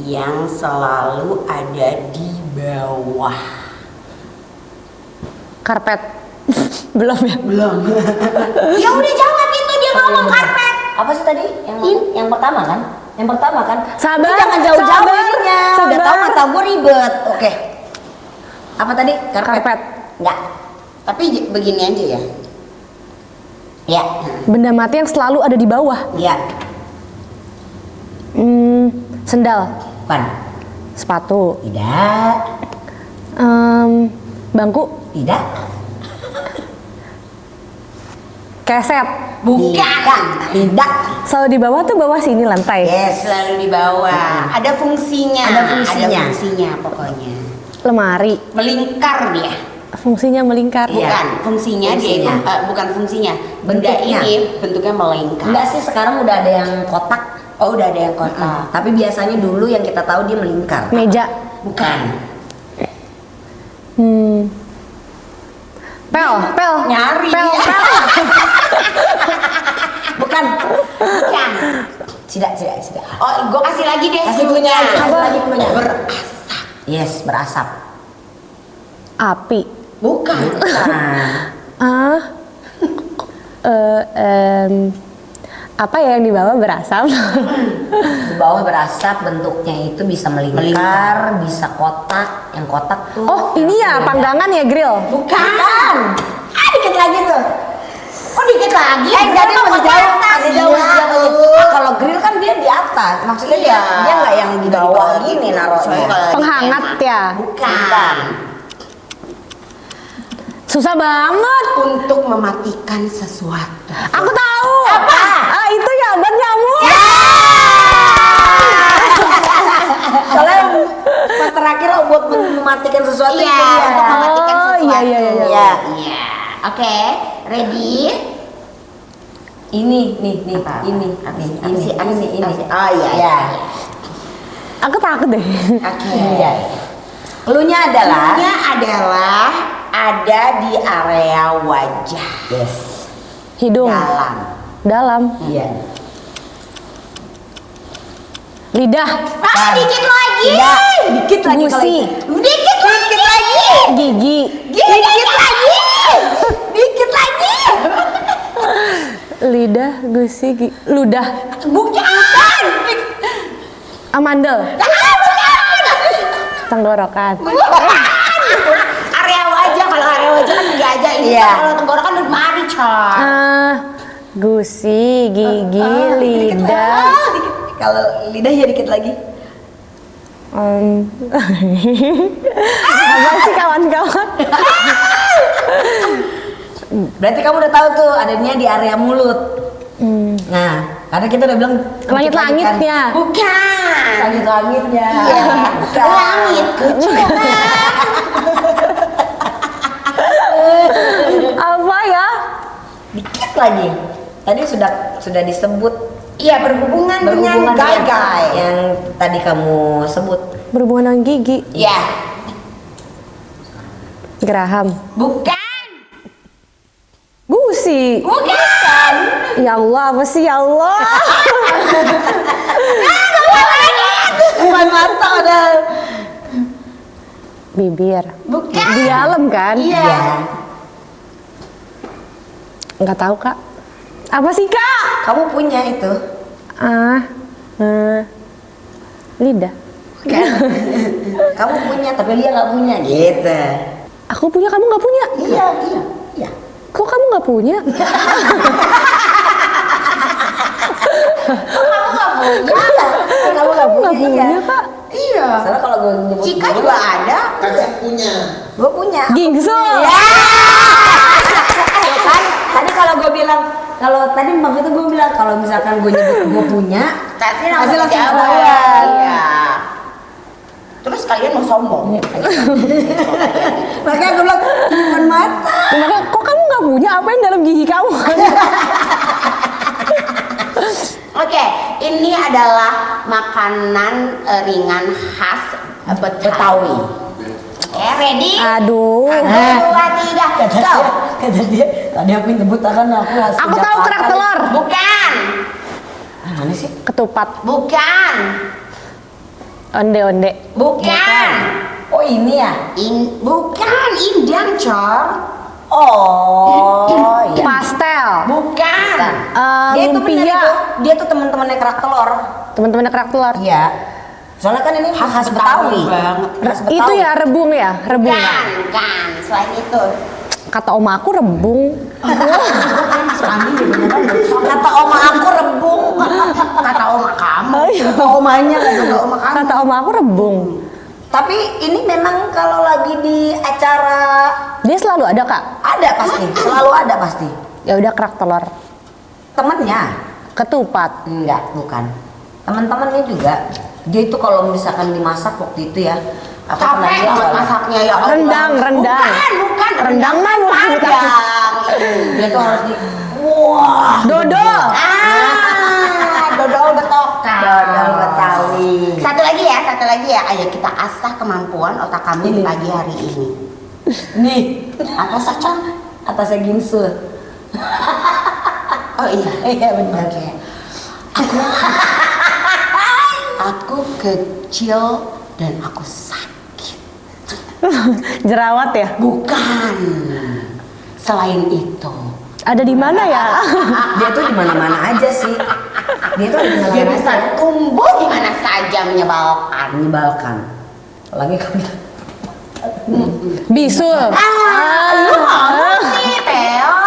yang selalu ada di bawah. Karpet. Belum ya? Belum. Ya udah jawab itu dia ngomong karpet. Apa sih tadi? Yang pertama kan? Yang pertama kan? Sabar, Lu jangan jauh-jauh sabar, ininya. sabar. Udah tahu mata gue ribet. Oke. Apa tadi? Karpet. Enggak. Tapi begini aja ya. Ya. Benda mati yang selalu ada di bawah. Ya. Sendal. Bukan. Sepatu. Tidak. Bangku. Tidak. Keset. Bukan. Tidak. Selalu di bawah tuh bawah sini lantai. Yes. Selalu di bawah. Ada fungsinya. Ada fungsinya. Ada fungsinya pokoknya. Lemari. Melingkar dia. Fungsinya melingkar. Iya. Bukan fungsinya, dia itu Fungsinya. bukan fungsinya. Benda Bentuknya. ini bentuknya melingkar. Enggak sih, sekarang udah ada yang kotak. Oh, udah ada yang kotak. Tapi biasanya dulu yang kita tahu dia melingkar. Meja. Bukan. Pel. Nyari. Pel. Bukan. Bukan. Tidak. Oh, gue kasih lagi deh. Kasih clue-nya lagi, kasih Apa? lagi clue-nya. Berasap. Yes, berasap. Api. Bukan. Ah. Apa ya yang di bawah berasap? Di bawah berasap, bentuknya itu bisa melingkar, bisa kotak. Yang kotak tuh. Oh, ini ya panggangan ya, grill. Bukan. Dikit lagi tuh. Kok dikit lagi? Jadi masih jauh, masih jauh, Iya. masih jauh. Kalau grill kan dia di atas. Maksudnya Iya. dia nggak yang di bawah gini Soalnya naruhnya. kalau Penghangat ditembak. ya? Bukan. Susah banget. Untuk mematikan sesuatu. Aku tahu. Apa? Itu ya obat nyamuk. Soalnya pas terakhir buat mematikan sesuatu Iya, itu dia. untuk mematikan Oh, sesuatu. iya. Iya. Iya. Oke, ready? Ini, nih, Apa? ini, Apa nih, sih? Apa ini, sih? Apa sih? ini. Apa sih? Oh, iya. Ya. Aku takut deh. Oke. Iya. Clue-nya adalah Clue-nya adalah ada di area wajah. yes. Hidung. Dalam. Iya. Lidah. Dikit lagi. Tidak, dikit lagi kalau Gusi. itu. Dikit lagi. Gigi. Dikit lagi. Dikit lagi. Lidah, gusi, ludah. Bukan. Amandel. Tenggorokan. Area wajah, kalau area wajah kan tiga aja. Ini Iya. kalau tenggorokan udah mari, coy. Gusi, gigi, lidah. Kalau lidah ya dikit lagi. Apa sih kawan-kawan? Berarti kamu udah tahu tuh adanya di area mulut. Nah, karena kita udah bilang Langit-langitnya. Bukan. Langit-langitnya. Iya. Bukan. Langit kecil. Apa ya? Dikit lagi. Tadi sudah disebut Iya, berhubungan dengan gai-gai. yang tadi kamu sebut. Berhubungan dengan gigi. Iya. Geraham. Bukan. Gusi. Bukan. Ya Allah, apa sih ya Allah? Bukan mata udah. Bibir. Bukan. Di dalam kan? Iya. Nggak tahu Kak. Apa sih Kak? Kamu punya itu. Lidah. Kan? Kamu punya tapi dia nggak punya gitu. Aku punya, kamu nggak punya? Iya. Kok kamu nggak punya? Kamu nggak Nggak punya Kak. Iya. Soalnya kalau gue nyebut Cika juga ada. Kakak punya. Gue punya. Gingsul. Kan tadi kalau gue bilang, kalau tadi maksudnya gue bilang kalau misalkan gue nyebut gue punya, pasti langsung ketahuan. Iya. Terus kalian mau sombong. Makanya gue bilang bukan mata. Makanya kok kamu nggak punya? Apa yang dalam gigi kamu? Oke, ini adalah makanan ringan khas Betawi. Oke, ready? Aduh. 1, 2, 3, go. Kata dia, tadi aku nyebut akan aku harus. Aku tahu kerak telur. Bukan. Mana sih? Ketupat. Bukan. Onde-onde. Bukan. Oh ini ya? Bukan, indang, Cor. Oh iya. Pastel. Bukan. Dia itu bener Lumpia. itu. Dia tuh teman-temannya kerak telur. Teman-teman kerak telur. Iya. Soalnya kan ini khas Betawi. banget. Khas Betawi. Itu ya rebung ya, rebung. ya? Bukan. Selain itu. Kata oma aku rebung. Kata oma aku rebung. Kata oma kamu. Kata omanya kan kata oma kamu. Kata oma aku rebung. Tapi ini memang kalau lagi di acara Dia selalu ada Kak. ada pasti, selalu ada pasti. Ya udah kerak telur. Temennya Ketupat. enggak, bukan. Teman-temannya juga. Dia itu kalau misalkan dimasak waktu itu ya. Aku pernah Capek lihat banget soalnya. masaknya ya Allah. Rendang. Bukan. Rendang mah bukan. Padang. Dia tuh harus di wah. Dodol. Dodol betokan. Dodol Betawi. Satu lagi ya. Ayo kita asah kemampuan otak kamu di pagi hari ini. Nih, Apa saja? atasnya gingsul. Oh iya. Iya benar. Oke. Aku kecil dan aku sakit. Jerawat ya. Bukan. Selain itu. Ada di mana ya? Dia tuh di mana-mana aja sih. Dia tuh di Dia mana-mana bisa aja. tumbuh di mana saja menyebalkan. Menyebalkan. Lagi kamu Bisul. Lu mau sih, Peot?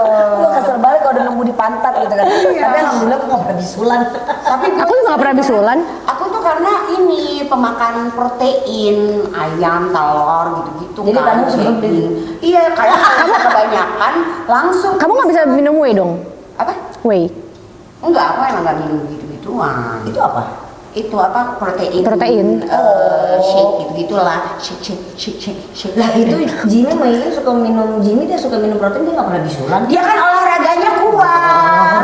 gue kesel banget kalau udah nemu di pantat gitu kan. Tapi alhamdulillah aku nggak pernah bisulan. Tapi Aku juga gak pernah bisulan. Aku tuh karena ini pemakan protein, ayam, telur gitu-gitu. Jadi kan, kamu sebelum daging. Iya, kayak kamu kebanyakan langsung. Kamu gak bisa minum whey dong? Apa? Whey. Enggak, aku emang gak minum gitu-gituan. Itu apa? Itu apa? Protein. Protein. Shake gitu-gitulah. Shake. Lah itu Jimmy mainnya suka minum dia suka minum protein dia nggak pernah bisulan. Dia kan olahraganya kuat.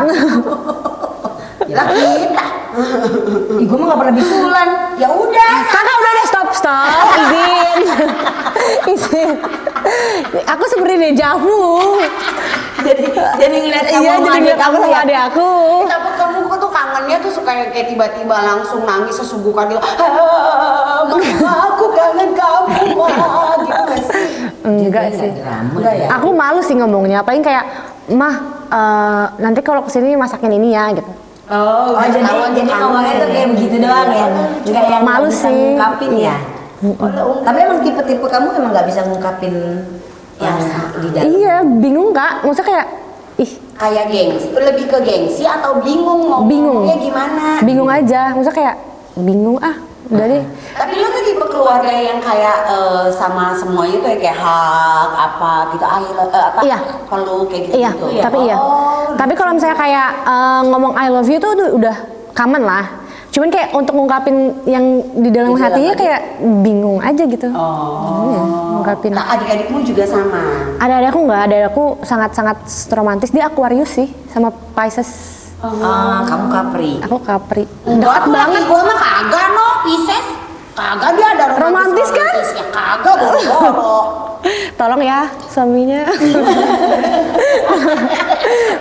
Lah kita. Ih, gue mah nggak pernah bisulan. Ya udah. Kakak udah deh stop. Izin. Aku seperti dejavu. Jadi ngeliat kamu Iya, sama jadi adik lihat aku kamu sama ya. adik aku. Tapi kamu tuh kangennya tuh suka yang kayak tiba-tiba langsung nangis sesungguhkan gitu. Mama, aku kangen kamu, Ma. Gitu nggak sih? Enggak Dia sih. nggak drama. Enggak ya? Aku malu sih ngomongnya. Paling kayak, Mah, nanti kalau kesini masakin ini ya gitu. Oh, jadi ngomongnya tuh kayak begitu doang ya. Nggak yang Malu nggak bisa sih. ngungkapin ya. Tapi emang tipe-tipe kamu emang nggak bisa ngungkapin yang di dalam. Iya, bingung Kak. Maksudnya kayak, ih, kayak gengsi, lebih ke gengsi atau bingung ngomongnya gimana? bingung aja. Maksudnya kayak, bingung udah deh. Tapi lo tuh tipe keluarga yang kayak sama semuanya tuh kayak hug apa gitu, apa Iya. peluk kayak gitu. Iya, tapi iya. Tapi kalau misalnya kayak ngomong I love you tuh udah common lah. Cuman kayak untuk ngungkapin yang di dalam hatinya kayak bingung aja gitu. Iya, ngungkapin. Nah, adik-adikmu juga sama. Ada-ada aku nggak, ada-ada aku sangat-sangat romantis. Dia Aquarius sih, sama Pisces. Kamu Capri. Aku Capri. Enggak Dekat banget. gue mah kagak no, Pisces. Kagak dia ada Romantis kan? romantisnya. Kagak boro-boro. Tolong ya suaminya.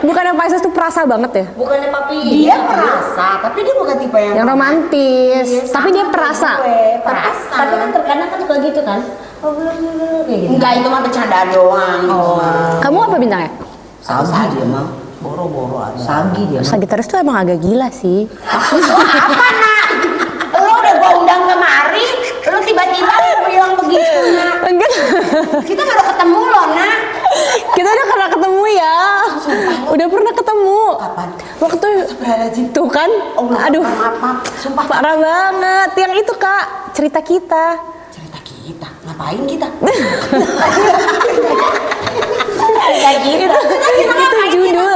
Bukannya Pisces tuh perasa banget ya? Bukannya papi. Dia perasa, tapi dia bukan tipe Yang romantis, tapi dia perasa. Perasa. Tapi kan terkadang kan suka gitu kan. Oh belum kayak gitu. Enggak, itu mah bercandaan doang. Kamu apa bintangnya? Sagi dia mah. Boro-boro ada. Sagi dia mah. Sagittarius tuh emang agak gila sih. Apa nak? Lo udah gua undang kemari, lo tiba-tiba bilang begitu nak. Enggak. Kita baru ketemu lo nak. Kita udah pernah ketemu ya. Udah pernah ketemu. Kapan? Waktu tuh kan. Aduh. Maaf. Sumpah. Parah banget. Yang itu Kak, cerita kita. Cerita kita, ngapain kita? Itu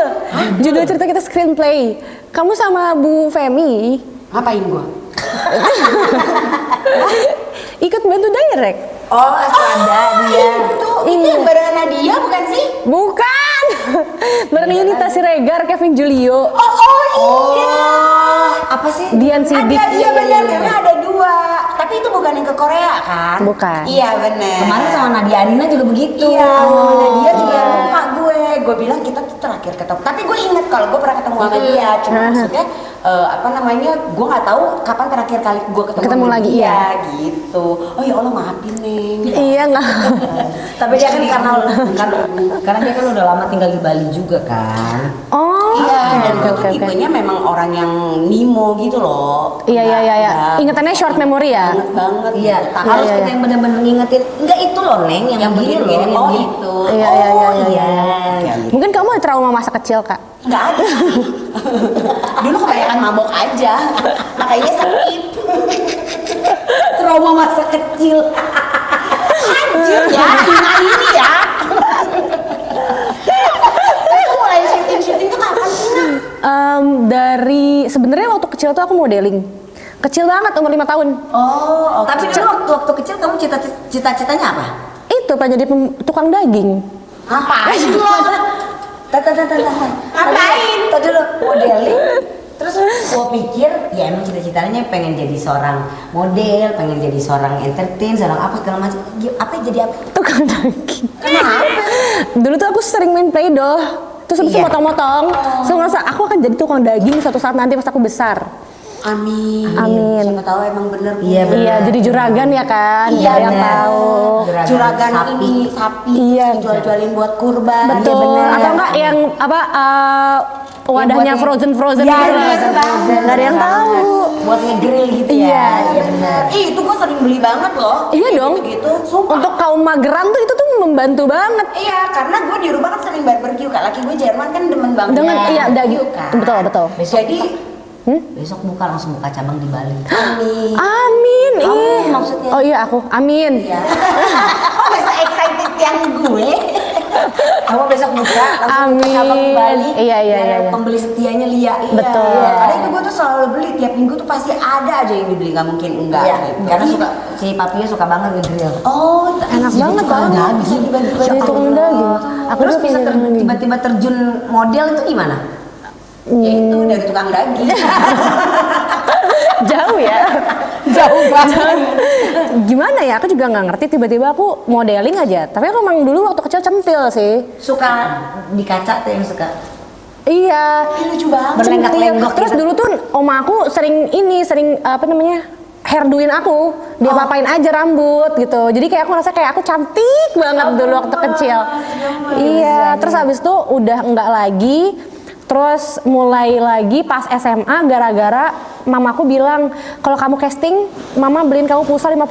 judul cerita kita screenplay. Kamu sama Bu Femi Ngapain gua? ikut bantu direct. Oh, ada dia. Itu yang barengan Nadia bukan sih? Bukan. Bareng Yunita Siregar, Kevin Julio. Oh iya. Apa sih? Dian Sidik. Ada, iya benar, karena ada dua. Tapi itu bukan yang ke Korea kan? Bukan. Iya benar. Kemarin sama Nadia Arina juga begitu. Iya, sama Nadia juga lupa gue. Gue bilang kita tuh terakhir ketemu. Tapi gue inget kalau gue pernah ketemu sama dia. Cuma maksudnya apa namanya? Gue nggak tahu kapan terakhir kali gue ketemu sama lagi, dia, iya. gitu. Oh ya Allah, maafin Neng. Iya nggak. Tapi dia kan karena dia kan udah lama tinggal di Bali juga kan. Oh. Iya, dan gue tuh oke. tipenya memang orang yang Nimo gitu loh. Iya. Ingatannya short memory ya. Banget banget. Iya, harus iya. kita yang benar-benar ngingetin. Enggak itu loh Neng, yang begini loh, yang oh begini. itu. Iya. Iya. Mungkin kamu ada trauma masa kecil Kak. Nggak ada sih. Dulu kebanyakan mabok aja, makanya sakit. Trauma masa kecil. Anjir ya, nah ini ya. Aku mulai syuting tuh kapan sih Nak? Dari sebenarnya waktu kecil tuh aku modeling. Kecil banget, umur 5 tahun. Oh, oke. Tapi dulu waktu kecil kamu cita-citanya apa? Itu pengen jadi tukang daging. Ngapain lo? Ngapain? Tadi dulu modeling. Terus gua pikir ya emang cita-citanya pengen jadi seorang model, pengen jadi seorang entertain, seorang apa segala macam. Apa jadi apa? Tukang daging. Kenapa? Dulu tuh aku sering main Play-Doh. Terus habis itu Iya. motong-motong. Terus aku ngerasa aku akan jadi tukang daging suatu saat nanti pas aku besar. Amin. Amin. Siapa tahu emang bener. Iya, bener. Iya, jadi juragan ya kan? Iya, Nggak ada yang bener. tahu. Juragan sapi. ini sapi. Iya. Jual-jualin buat kurban. Betul. bener. Atau enggak yang apa wadahnya buat frozen Iya, gitu. bener banget. Nggak ada yang tahu. Buat ngegrill gitu Iya. ya. Iya benar. Itu gua sering beli banget loh. Iya dong. Gitu. Sumpah. Untuk kaum mageran tuh itu tuh membantu banget. Iya, karena gue di rumah kan sering barbecue. Kak laki gue Jerman kan demen banget. Dengan iya daging. kan. Betul. Jadi Besok langsung buka cabang di Bali. amin. Amin. Kamu maksudnya? Oh iya aku. Amin. Iya. Oh, masa excited yang gue. Kamu besok buka langsung buka Amin. cabang di Bali. Iya. Biar pembeli setianya Lia. Betul. Iya, karena itu gue tuh selalu beli tiap minggu tuh pasti ada aja yang dibeli, nggak mungkin enggak. Iya, Gitu. karena si papinya suka banget ngegrill. Oh, Enak banget kan? kan? Bisa dibagi-bagi. Jadi tukang daging. Aku Terus tuh bisa pengen daging. tiba-tiba terjun model itu gimana? Ya itu dari tukang daging. Jauh ya. Jauh banget. Gimana ya? Aku juga nggak ngerti. Tiba-tiba aku modeling aja. Tapi aku emang dulu waktu kecil centil sih. Suka di kaca tuh yang suka. Iya. Ih, lucu banget. Berlenggak-lenggok Terus gitu. dulu tuh oma aku sering apa namanya? Hairdoin aku. Dia papain aja rambut gitu. Jadi kayak aku ngerasa kayak aku cantik banget dulu waktu kecil. Iya, terus habis itu udah enggak lagi. Terus mulai lagi pas SMA gara-gara mamaku bilang kalau kamu casting, mama beliin kamu pulsa 50.000.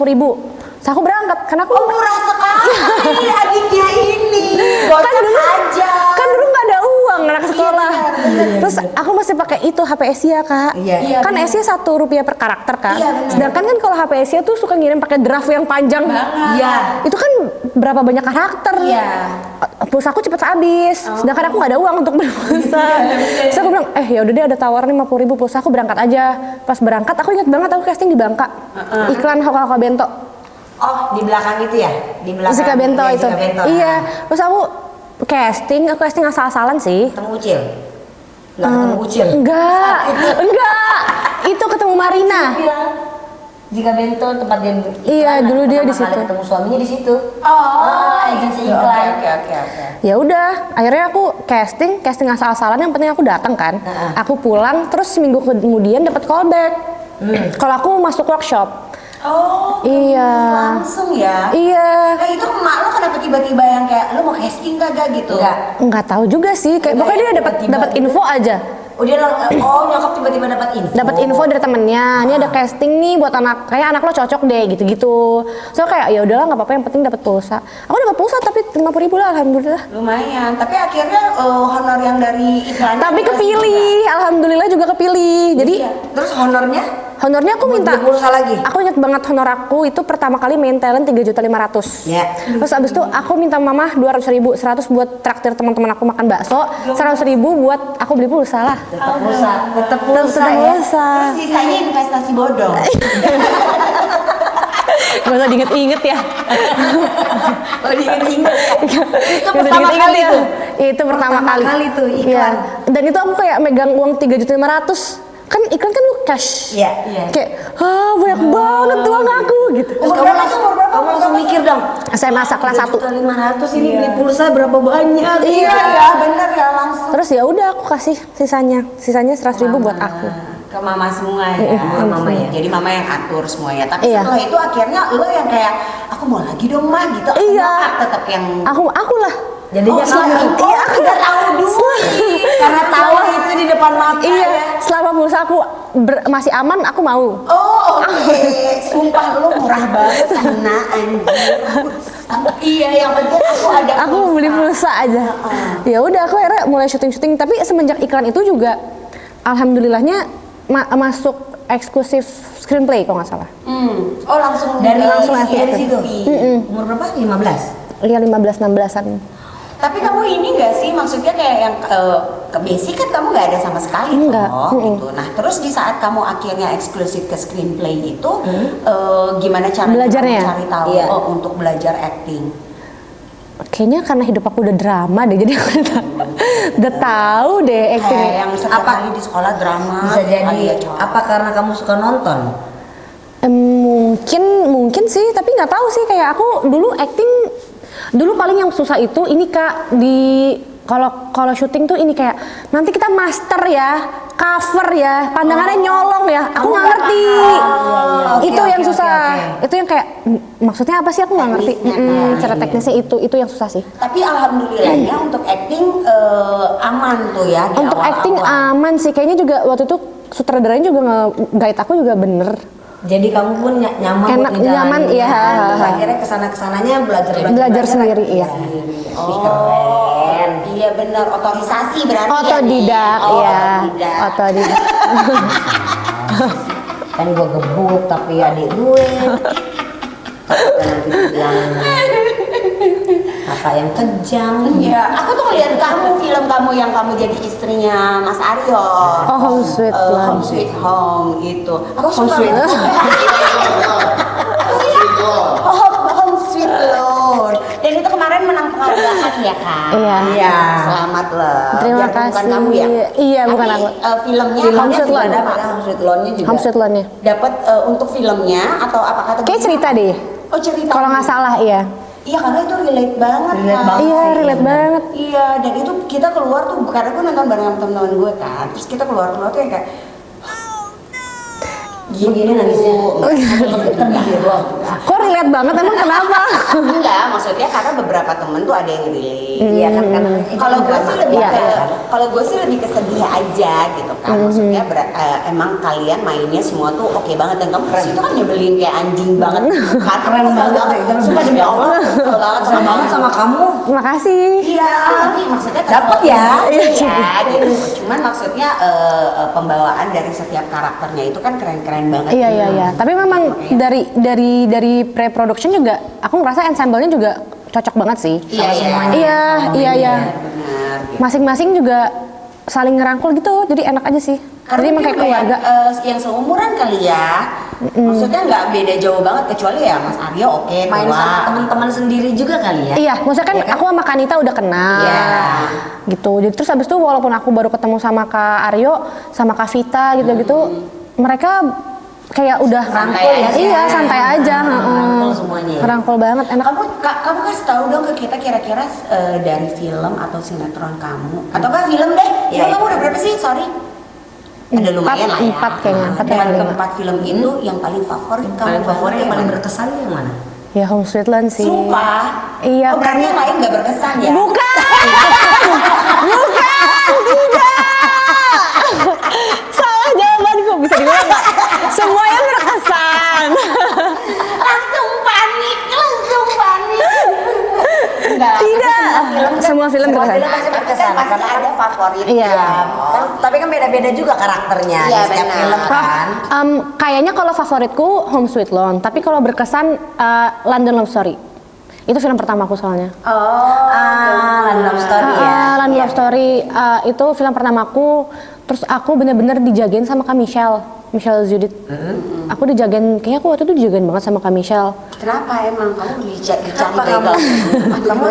Terus aku berangkat karena aku Murah sekali adiknya ini. Gocap aja. kan dulu nggak ada uang anak sekolah. Terus aku masih pakai itu HP Asia Kak. Iya. Kan Asia Rp1 per karakter kan. Iya, benar. Sedangkan kan kalau HP Asia tuh suka ngirim pakai draft yang panjang. Iya. Itu kan berapa banyak karakter. Iya. Pulsa aku cepet habis. Sedangkan aku nggak ada uang untuk beli pulsa. Terus aku bilang, ya udah deh ada tawaran 50.000 pulsa, aku berangkat aja. Pas berangkat aku ingat banget aku casting di Bangka. Iklan Hoka-Hoka Bento. Oh, di belakang itu ya? Di belakang. Zika Bento Iya, itu. Zika Bento. Iya. Terus aku casting asal-asalan sih. Ketemu Ucil. Enggak ketemu Ucil. Enggak. Itu ketemu Marina. Zika Bento tempat dia iklan. Iya, dulu dia di pertama kali situ. ketemu suaminya di situ. Agensi Oke, iklan. oke. Ya udah, akhirnya aku casting asal-asalan, yang penting aku datang kan. Aku pulang, terus seminggu kemudian dapat callback. Kalau aku masuk workshop. Oh, Iya. langsung ya? Iya. Nah itu emak lo kenapa tiba-tiba yang kayak lo mau casting kagak gitu? Nggak tahu juga sih, kayak pokoknya dia dapat info aja. Oh dia nyokap tiba-tiba dapat info. Dapat info dari temennya, ini ada casting nih buat anak, kayak anak lo cocok deh gitu-gitu. So kayak ya udahlah nggak apa-apa, yang penting dapat pulsa. Aku dapat pulsa tapi 50.000 lah, alhamdulillah. Lumayan, tapi akhirnya honor yang dari iklan. Tapi kepilih, alhamdulillah juga kepilih. Jadi Iya. Terus honornya? honornya aku minta. Beli pulsa lagi? Aku ingat banget honor aku itu pertama kali main talent 3.500.000. Ya. Terus abis itu aku minta mama 200.000, 100 buat traktir teman-teman aku makan bakso, 100.000 buat aku beli pulsa lah. Tetap pulsa. Tetap pulsa Tetap ya. pulsa. Terus sisanya investasi bodong. Gak usah diinget-inget ya. Oh diinget-inget ya. Itu Gak usah pertama diinget-inget kali ya. tuh. Itu pertama kali tuh iklan. Iya. Dan itu aku kayak megang uang 3.500.000. Kan iklan kan lu cash. Iya. Kayak, banyak banget uang aku gitu. Terus kamu langsung mikir dong. Saya masak kelas 1. 1.500 ini beli pulsa berapa banyak? Iya ya, bener ya langsung. Terus ya udah aku kasih sisanya 100.000 buat aku. Ke mama semua ya. Mama ya. Jadi mama yang atur semuanya. Tapi Iya. setelah itu akhirnya lo yang kayak aku mau lagi dong mah gitu. Atau Iya. nyokap tetap yang Aku lah. Jadinya kamu iya aku udah tahu dulu karena tahu itu di depan mata Iya, ya. selama pulsa aku masih aman, aku mau. Oh oke, sumpah lo murah banget sana anjir. Iya yang penting aku ada Aku pulsa. beli pulsa aja. Ya udah aku akhirnya mulai syuting-syuting, tapi semenjak iklan itu juga alhamdulillahnya masuk eksklusif screenplay kalau nggak salah. Oh langsung langsung dari situ. Mm-mm. Umur berapa? 15. Iya 15-16an. Tapi kamu ini nggak sih maksudnya kayak yang ke basic kan kamu nggak ada sama sekali Enggak. toh, gitu. Nah terus di saat kamu akhirnya eksklusif ke screenplay itu gimana cara Belajarnya? cari tahu Iya. untuk belajar acting? Kayaknya karena hidup aku udah drama deh, jadi aku udah tahu deh acting. Kayak yang setiap kali di sekolah drama. Bisa gitu jadi kali ya, cowok. apa karena kamu suka nonton? Mungkin sih, tapi nggak tahu sih, kayak aku dulu acting dulu paling yang susah itu ini Kak, di kalau syuting tuh ini kayak nanti kita master ya, cover ya, pandangannya nyolong ya, aku nggak ngerti. Itu yang susah. Itu yang kayak maksudnya apa sih, aku nggak ngerti. Teknisnya, Cara teknisnya itu yang susah sih. Tapi alhamdulillahnya untuk acting aman tuh ya di Untuk acting awal-awal. aman sih, kayaknya juga waktu itu sutradaranya juga nge-guide aku juga bener. Jadi kamu pun nyaman Enak, buat ngejalanin. nyaman, iya. Terus akhirnya kesananya Belajar sendiri, iya. Oh, keren. Iya benar, otorisasi berarti Otodidak, ya. iya. Otodidak. Otodidak. Kan gue gebuk tapi adik gue. Nanti bilang kakak yang kejam. Iya, aku tuh lihat film kamu yang kamu jadi istrinya Mas Aryo. Oh, Home Sweet Home. Home Sweet Home itu. Aku Home suka Sweet Home Sweet Loan. Dan itu kemarin menang penghargaan ya kan? Iya. Selamat loh. Terima Yang bukan kasih. kamu ya? Iya, bukan Tapi, aku. filmnya Home Sweet juga Loan. dapat. Home Sweet Loan-nya juga. Home Sweet Loan-nya. Dapat untuk filmnya atau apa kata? Kayak cerita deh. Oh cerita. Kalau nggak salah, iya. Iya karena itu relate banget. Relate Kak. banget. Iya, sih, relate bener. banget. Iya, dan itu kita keluar tuh karena gue nonton bareng sama teman-teman gue kan. Terus kita keluar tuh yang kayak Gini nangisnya. Tergigil doang. Kok relate banget, emang kenapa? enggak, maksudnya karena beberapa temen tuh ada yang relate. Iya kan kan. Kalau gue sih lebih Iya. ke sedih aja gitu kan. Maksudnya emang kalian mainnya semua tuh oke banget dan kamu itu kan nyebelin kayak anjing banget. Keren banget. Sumpah demi Allah. Kesel banget Senang banget sama kamu. Makasih. Iya, tapi maksudnya Dapet ya? Iya, gitu. Cuman maksudnya pembawaan dari setiap karakternya itu kan keren-keren banget. Iya. Tapi memang dari pre-production juga, aku ngerasa ensemble-nya juga cocok banget sih. Iya, Iya. Benar. Masing-masing juga saling ngerangkul gitu, jadi enak aja sih. Jadi emang kayak keluarga. Yang seumuran kali ya. Maksudnya nggak beda jauh banget kecuali ya Mas Aryo oke Main tua. sama teman-teman sendiri juga kali ya. Iya, maksudnya kan aku sama Kanita udah kenal. Iya. Gitu. Jadi terus abis itu walaupun aku baru ketemu sama Kak Aryo, sama Kak Vita gitu-gitu, mereka kayak udah Rangkul ya, iya santai aja, rangkul semuanya ya? rangkul banget enak. Kamu kasih tahu dong ke kita kira-kira dari film atau sinetron kamu ataukah film deh. Film kamu udah berapa sih? Sorry. Ada lumayan lah ya. 4 kayaknya, 4 Dan atau 5. keempat film itu yang paling favorit kamu Paling favorit yang paling mana? berkesan yang mana? Ya Home Sweet Loan sih. Sumpah. Iya, Oh, berarti yang lain nggak berkesan ya? Bukan, tidak. Salah jawabanku, bisa dibilang nggak? Semuanya berkesan. Langsung panik. Enggak. Tidak. Semua film Semua berkesan. film pasti berkesan Pasti karena ada favorit. Iya. kan, tapi kan beda-beda juga karakternya Iya, di setiap benar. film kan. Kayaknya kalau favoritku Home Sweet Loan, tapi kalau berkesan London Love Story. Itu film pertamaku soalnya. London Love Story ya. London Love Story itu film pertamaku. Terus aku bener-bener dijagain sama Kak Michelle Judith. Aku dijagain, kayaknya aku waktu itu dijagain banget sama Kak Michelle. Kenapa emang kamu dicari Apa begal? kamu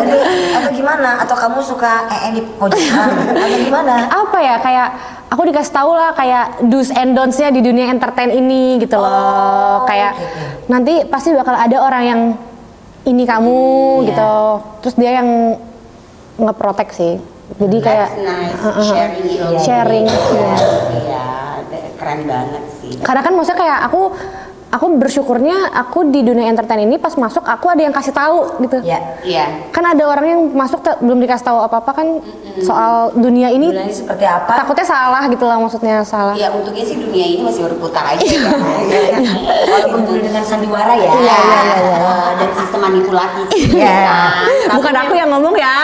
atau gimana? Atau kamu suka di pojokan atau gimana? Apa ya, kayak aku dikasih tahu lah kayak do's and don'ts-nya di dunia entertain ini gitu loh. Kayak nanti pasti bakal ada orang yang ini kamu gitu. Terus dia yang ngeprotek sih. Jadi kayak That's nice, sharing. sharing. Iya. Iya, keren banget sih. Karena kan maksudnya kayak aku bersyukurnya aku di dunia entertain ini pas masuk aku ada yang kasih tahu gitu. Iya. Kan ada orang yang masuk belum dikasih tahu apa-apa kan soal dunia ini. Dunia ini seperti apa? Takutnya salah gitu lah, maksudnya salah. Ya untungnya sih dunia ini masih berputar aja ya. Walaupun dulu dengan sandiwara ya. Iya. Dan sistem manipulatif. Iya. Bukan aku yang ngomong ya.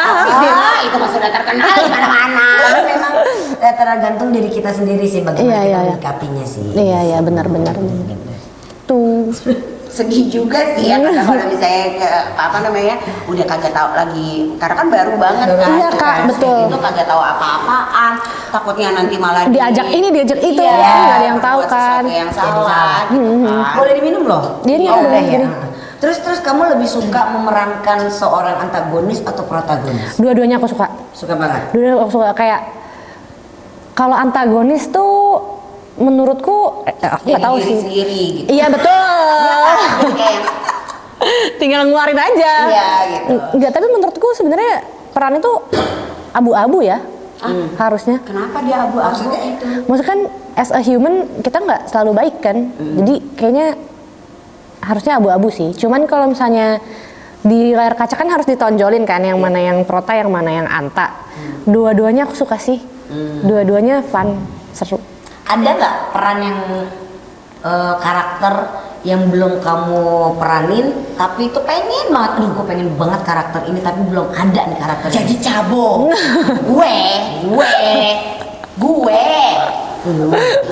Itu masih udah terkenal di mana-mana. Tapi memang tergantung diri kita sendiri sih bagaimana Iya, kita iya. menyikapinya sih. Iya benar. Tuh. Sedih juga sih ya karena kalau misalnya ke apa namanya udah kagak tahu lagi karena kan baru banget kan. Iya, Kak, betul. Itu kagak tahu apa-apaan, takutnya nanti malah Diajak ini, diajak itu, Iya, nggak ada yang tahu berbuat kan. sesuatu yang salah gitu kan. Boleh diminum loh. Dia nih Oh, ada boleh ya. gini. Terus kamu lebih suka memerankan seorang antagonis atau protagonis? Dua-duanya aku suka. Suka banget. Dua-duanya aku suka kayak kalau antagonis tuh menurutku aku nggak tahu sih. Sendiri gitu. Iya betul. Jadi kayak Tinggal ngeluarin aja. Iya, gitu. Enggak, tapi menurutku sebenarnya peran itu abu-abu ya. Harusnya. kenapa dia abu-abu itu? Maksudnya kan as a human kita nggak selalu baik kan. Jadi kayaknya harusnya abu-abu sih. Cuman kalau misalnya di layar kaca kan harus ditonjolin kan yang mana yang prota, yang mana yang anta. Dua-duanya aku suka sih. Dua-duanya fun, seru. Ada nggak peran yang karakter yang belum kamu peranin tapi itu pengen banget, aduh gue pengen banget karakter ini tapi belum ada nih karakter Jadi cabo. gue.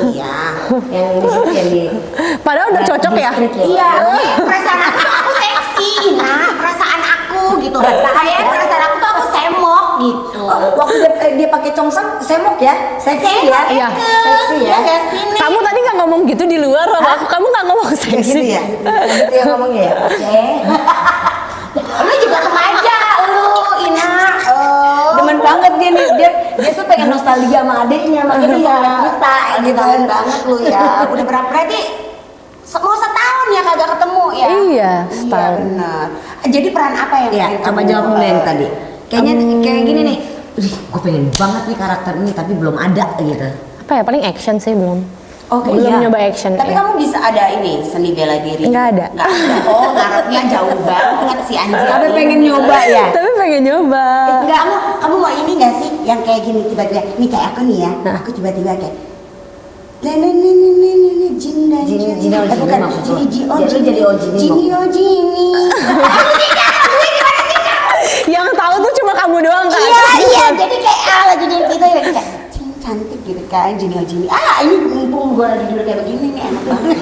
Iya. yang di situ yang di Padahal udah cocok ya. Iya, perasaan aku seksi, nah perasaan aku gitu. Perasaan aku tuh aku semok gitu. waktu dia pakai congsam semok ya, seksi ya, Iya. seksi ya. Kamu tadi nggak ngomong gitu di luar sama aku. Kamu nggak ngomong Kayak gitu seksi. ya, gitu ya ngomongnya ya. Oke. Lu juga remaja, lu Ina. Demen banget dia nih, dia tuh pengen nostalgia sama adiknya, makanya dia ngeliat kita gitu. Keren banget lu ya. Udah berapa berarti mau setahun ya kagak ketemu ya? Iya, Iya setahun. benar. Jadi peran apa yang Ya, pengen coba kamu, jawab dulu yang tadi. Kayaknya kayak gini nih. Gue pengen banget nih karakter ini tapi belum ada gitu. Apa ya, paling action sih belum. Oke, Belum iya. nyoba action, Tapi iya. kamu bisa ada ini seni bela diri? Nggak ada. Nggak ada. Oh, ngarepnya jauh banget si anjing. Tapi pengen nyoba ya. Tapi pengen nyoba. Enggak, kamu mau ini nggak sih yang kayak gini tiba-tiba? Nih kayak aku nih ya. Nah. Aku tiba-tiba kayak Jini Jini Ojini bukan maksud Jini lo. Jadi lu jadi Ojini, Jini Ojini. Yang tahu tuh cuma kamu doang kan? Iya, jadi kayak lagi di kita lagi kayak "Cing, cantik gitu kan Jini Ojini. Ini mumpung gue lagi duduk kayak begini nih enak banget.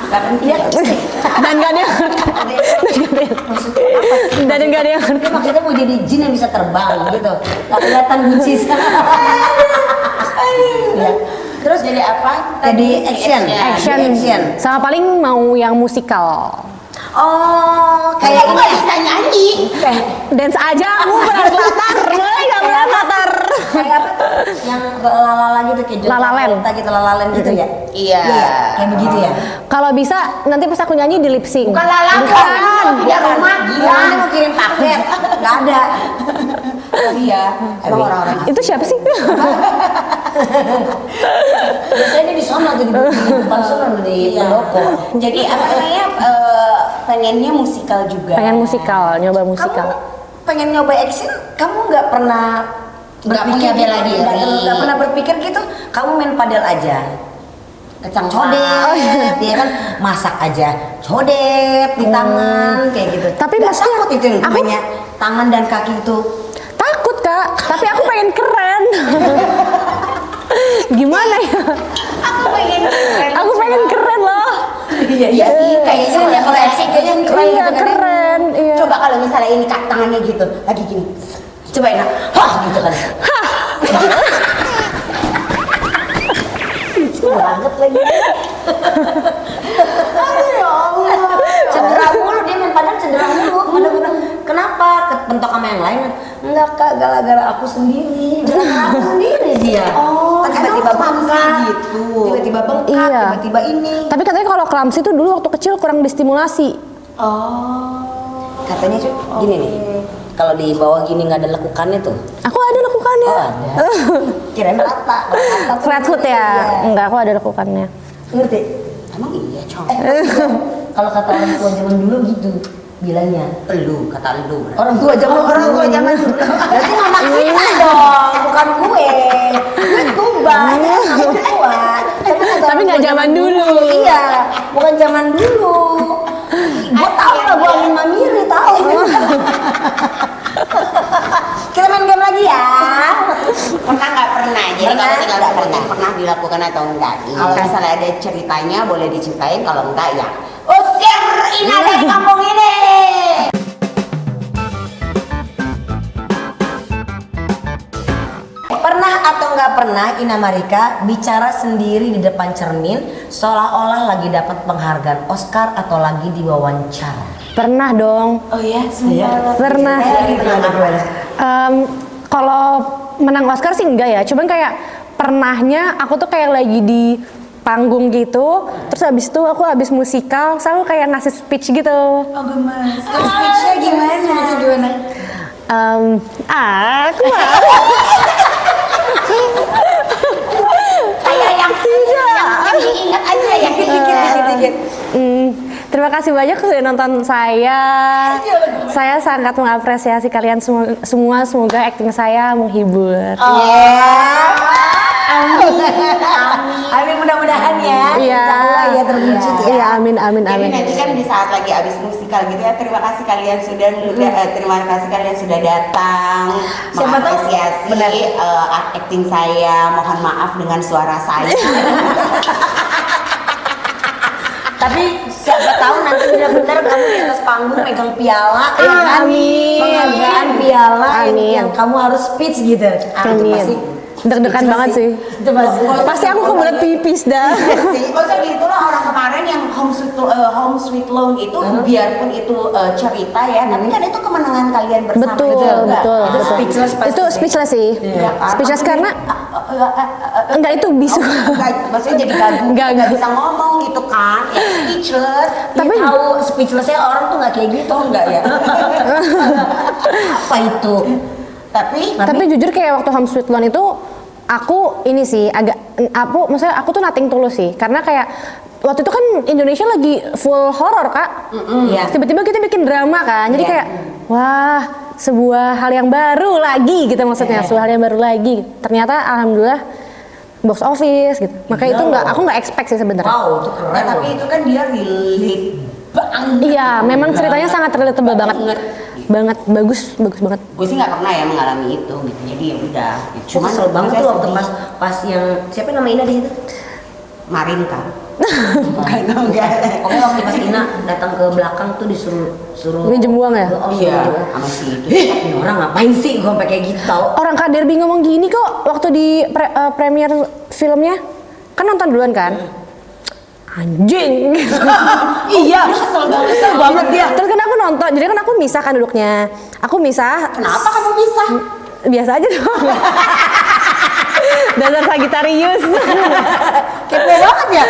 Gak penting ya. Dan gak ada yang Dan gak ada yang Dia maksudnya mau jadi jin yang bisa terbang gitu. Gak kelihatan bucis. Ya. Terus jadi apa? Jadi action. action. Sama paling mau yang musikal. Oh, kayak ini bisa nyanyi. Dance aja aku benar latar. Boleh nggak benar latar? Kayak apa tuh? Yang lalala gitu kayak La La Land. gitu, lalalen gitu ya? Iya. Kayak begitu ya? Kalau bisa nanti pas aku nyanyi di lip sync. Bukan lalapan. Bukan. Dia rumah gila. Dia mau kirim paket. Nggak ada. Iya. Emang orang-orang Itu siapa sih? Biasanya dia di sana tuh di depan sana di pendopo. Jadi apa namanya pengennya musikal juga. Pengen musikal, nyoba musikal. Kamu pengen nyoba action, kamu nggak pernah Nggak punya bela diri. nggak pernah berpikir gitu, kamu main padel aja, Kecang codet, dia kan masak aja, codet di tangan kayak gitu. Tapi Nggak maksudnya takut itu yang aku- namanya tangan dan kaki itu. Takut kak, tapi aku pengen keren. Gimana ya? Aku pengen keren. Aku pengen keren loh. Iya sih, kayaknya ya kalau action kayaknya keren Iya gitu kan. keren. Iya. Coba kalau misalnya ini kak tangannya gitu, lagi gini, coba enak, hah gitu kan. Lucu banget lagi. Aduh ya Allah. Cedera mulu dia main padahal cedera mulu. Padahal gue bilang, kenapa? Kepentok sama yang lain? Enggak kak, gara-gara aku sendiri. Gara-gara aku sendiri dia. Oh, kan tiba-tiba bengkak gitu. Tiba-tiba bengkak, Iya. tiba-tiba ini. Tapi katanya kalau clumsy itu dulu waktu kecil kurang distimulasi. Oh. Katanya cuy, gini nih. Kalau di bawah gini nggak ada lekukannya tuh. Aku ada lekukannya. Oh, ada. Kirain rata. Rata tuh. Flat foot ya? Iya. Enggak, aku ada lekukannya. Ngerti? Emang iya, Cong. Kalau kata orang tua zaman dulu gitu bilangnya. Lu, kata lu. Orang tua zaman dulu. Berarti mama kita dong, bukan gue. Gue tumbang, orang tua. Tapi nggak zaman dulu. Iya, bukan zaman dulu. Gue tahu lah, gue Amin Mamiri tahu. Kita main game lagi ya. Pernah nggak pernah? Jadi Pernah, kalau tinggal nggak sebutin pernah. pernah dilakukan atau enggak. Kalau Iya. misalnya ada ceritanya boleh diceritain, kalau enggak ya usir Ina dari kampung ini. Pernah atau nggak pernah Ina Marika bicara sendiri di depan cermin seolah-olah lagi dapat penghargaan Oscar atau lagi diwawancara? Pernah dong. Oh iya, Pernah. Gimana? Kalau menang Oscar sih enggak ya, cuman kayak pernahnya aku tuh kayak lagi di panggung gitu, terus habis itu aku habis musikal, selalu kayak ngasih speech gitu. Oh gemes. Terus speech-nya gimana? Aku mau. Kayak yang diingat aja ya dikit-dikit. Terima kasih banyak sudah nonton saya. Saya sangat mengapresiasi kalian semua. Semoga acting saya menghibur. Amin mudah-mudahan ya. Iya. Insyaallah ya terwujud ya. Iya, amin, amin, Jadi amin. nanti kan di saat lagi abis musikal gitu ya, terima kasih kalian sudah terima kasih kalian sudah datang Siapa tahu- mengapresiasi benar. acting saya. Mohon maaf dengan suara saya. Tapi siapa tahu nanti benar-benar kamu di atas panggung megang piala ya kan? Amin. Penghargaan piala Amin. yang kamu harus speech gitu. Itu Amin. pasti Deg-degan itu banget sih. Itu Pasti aku kebelet pipis dah. Maksudnya gitu lah, orang kemarin yang Home Sweet Loan itu biarpun itu cerita ya, tapi kan itu kemenangan kalian bersama. Betul, Enggak? betul. Itu betul. speechless pasti Itu sih. speechless sih. Iya. Speechless karena enggak itu bisu. Maksudnya jadi gagu, Enggak. nggak bisa ngomong gitu kan, ya speechless. Tapi Tapi- tahu speechlessnya orang tuh nggak kayak gitu enggak ya? Apa itu? Tapi jujur kayak waktu Home Sweet Loan itu aku ini sih maksudnya aku tuh nothing tulus sih, karena kayak waktu itu kan Indonesia lagi full horor kak. Iya. Tiba-tiba kita bikin drama kan, jadi Iya. kayak wah sebuah hal yang baru lagi gitu maksudnya, sebuah hal yang baru lagi. Ternyata alhamdulillah box office gitu. Makanya itu aku nggak expect sih sebenarnya. Wow, itu keren. Ya, tapi itu kan dia relate banget. Iya, memang ceritanya sangat relatable banget. Banget, bagus banget. Gue sih nggak pernah ya mengalami itu gitu, jadi ya udah. Cuma seru banget saya tuh waktu sedih. pas yang siapa nama Ina di situ? Marin kan. Bukan enggak. Pokoknya waktu pas Ina datang ke belakang tuh suruh Minjem uang ya? Oh Iya, iya. sama si itu. Ini orang ngapain sih gue sampai kayak gitu tau? Orang Kak Derby ngomong gini kok waktu di premier filmnya, kan nonton duluan kan? anjing gitu. Iya, kesel banget dia. Terus kan aku nonton, jadi kan aku misah kan duduknya. Aku misah. Kenapa kamu bisa? Biasa aja dong. Dasar Sagittarius. Kepo banget ya.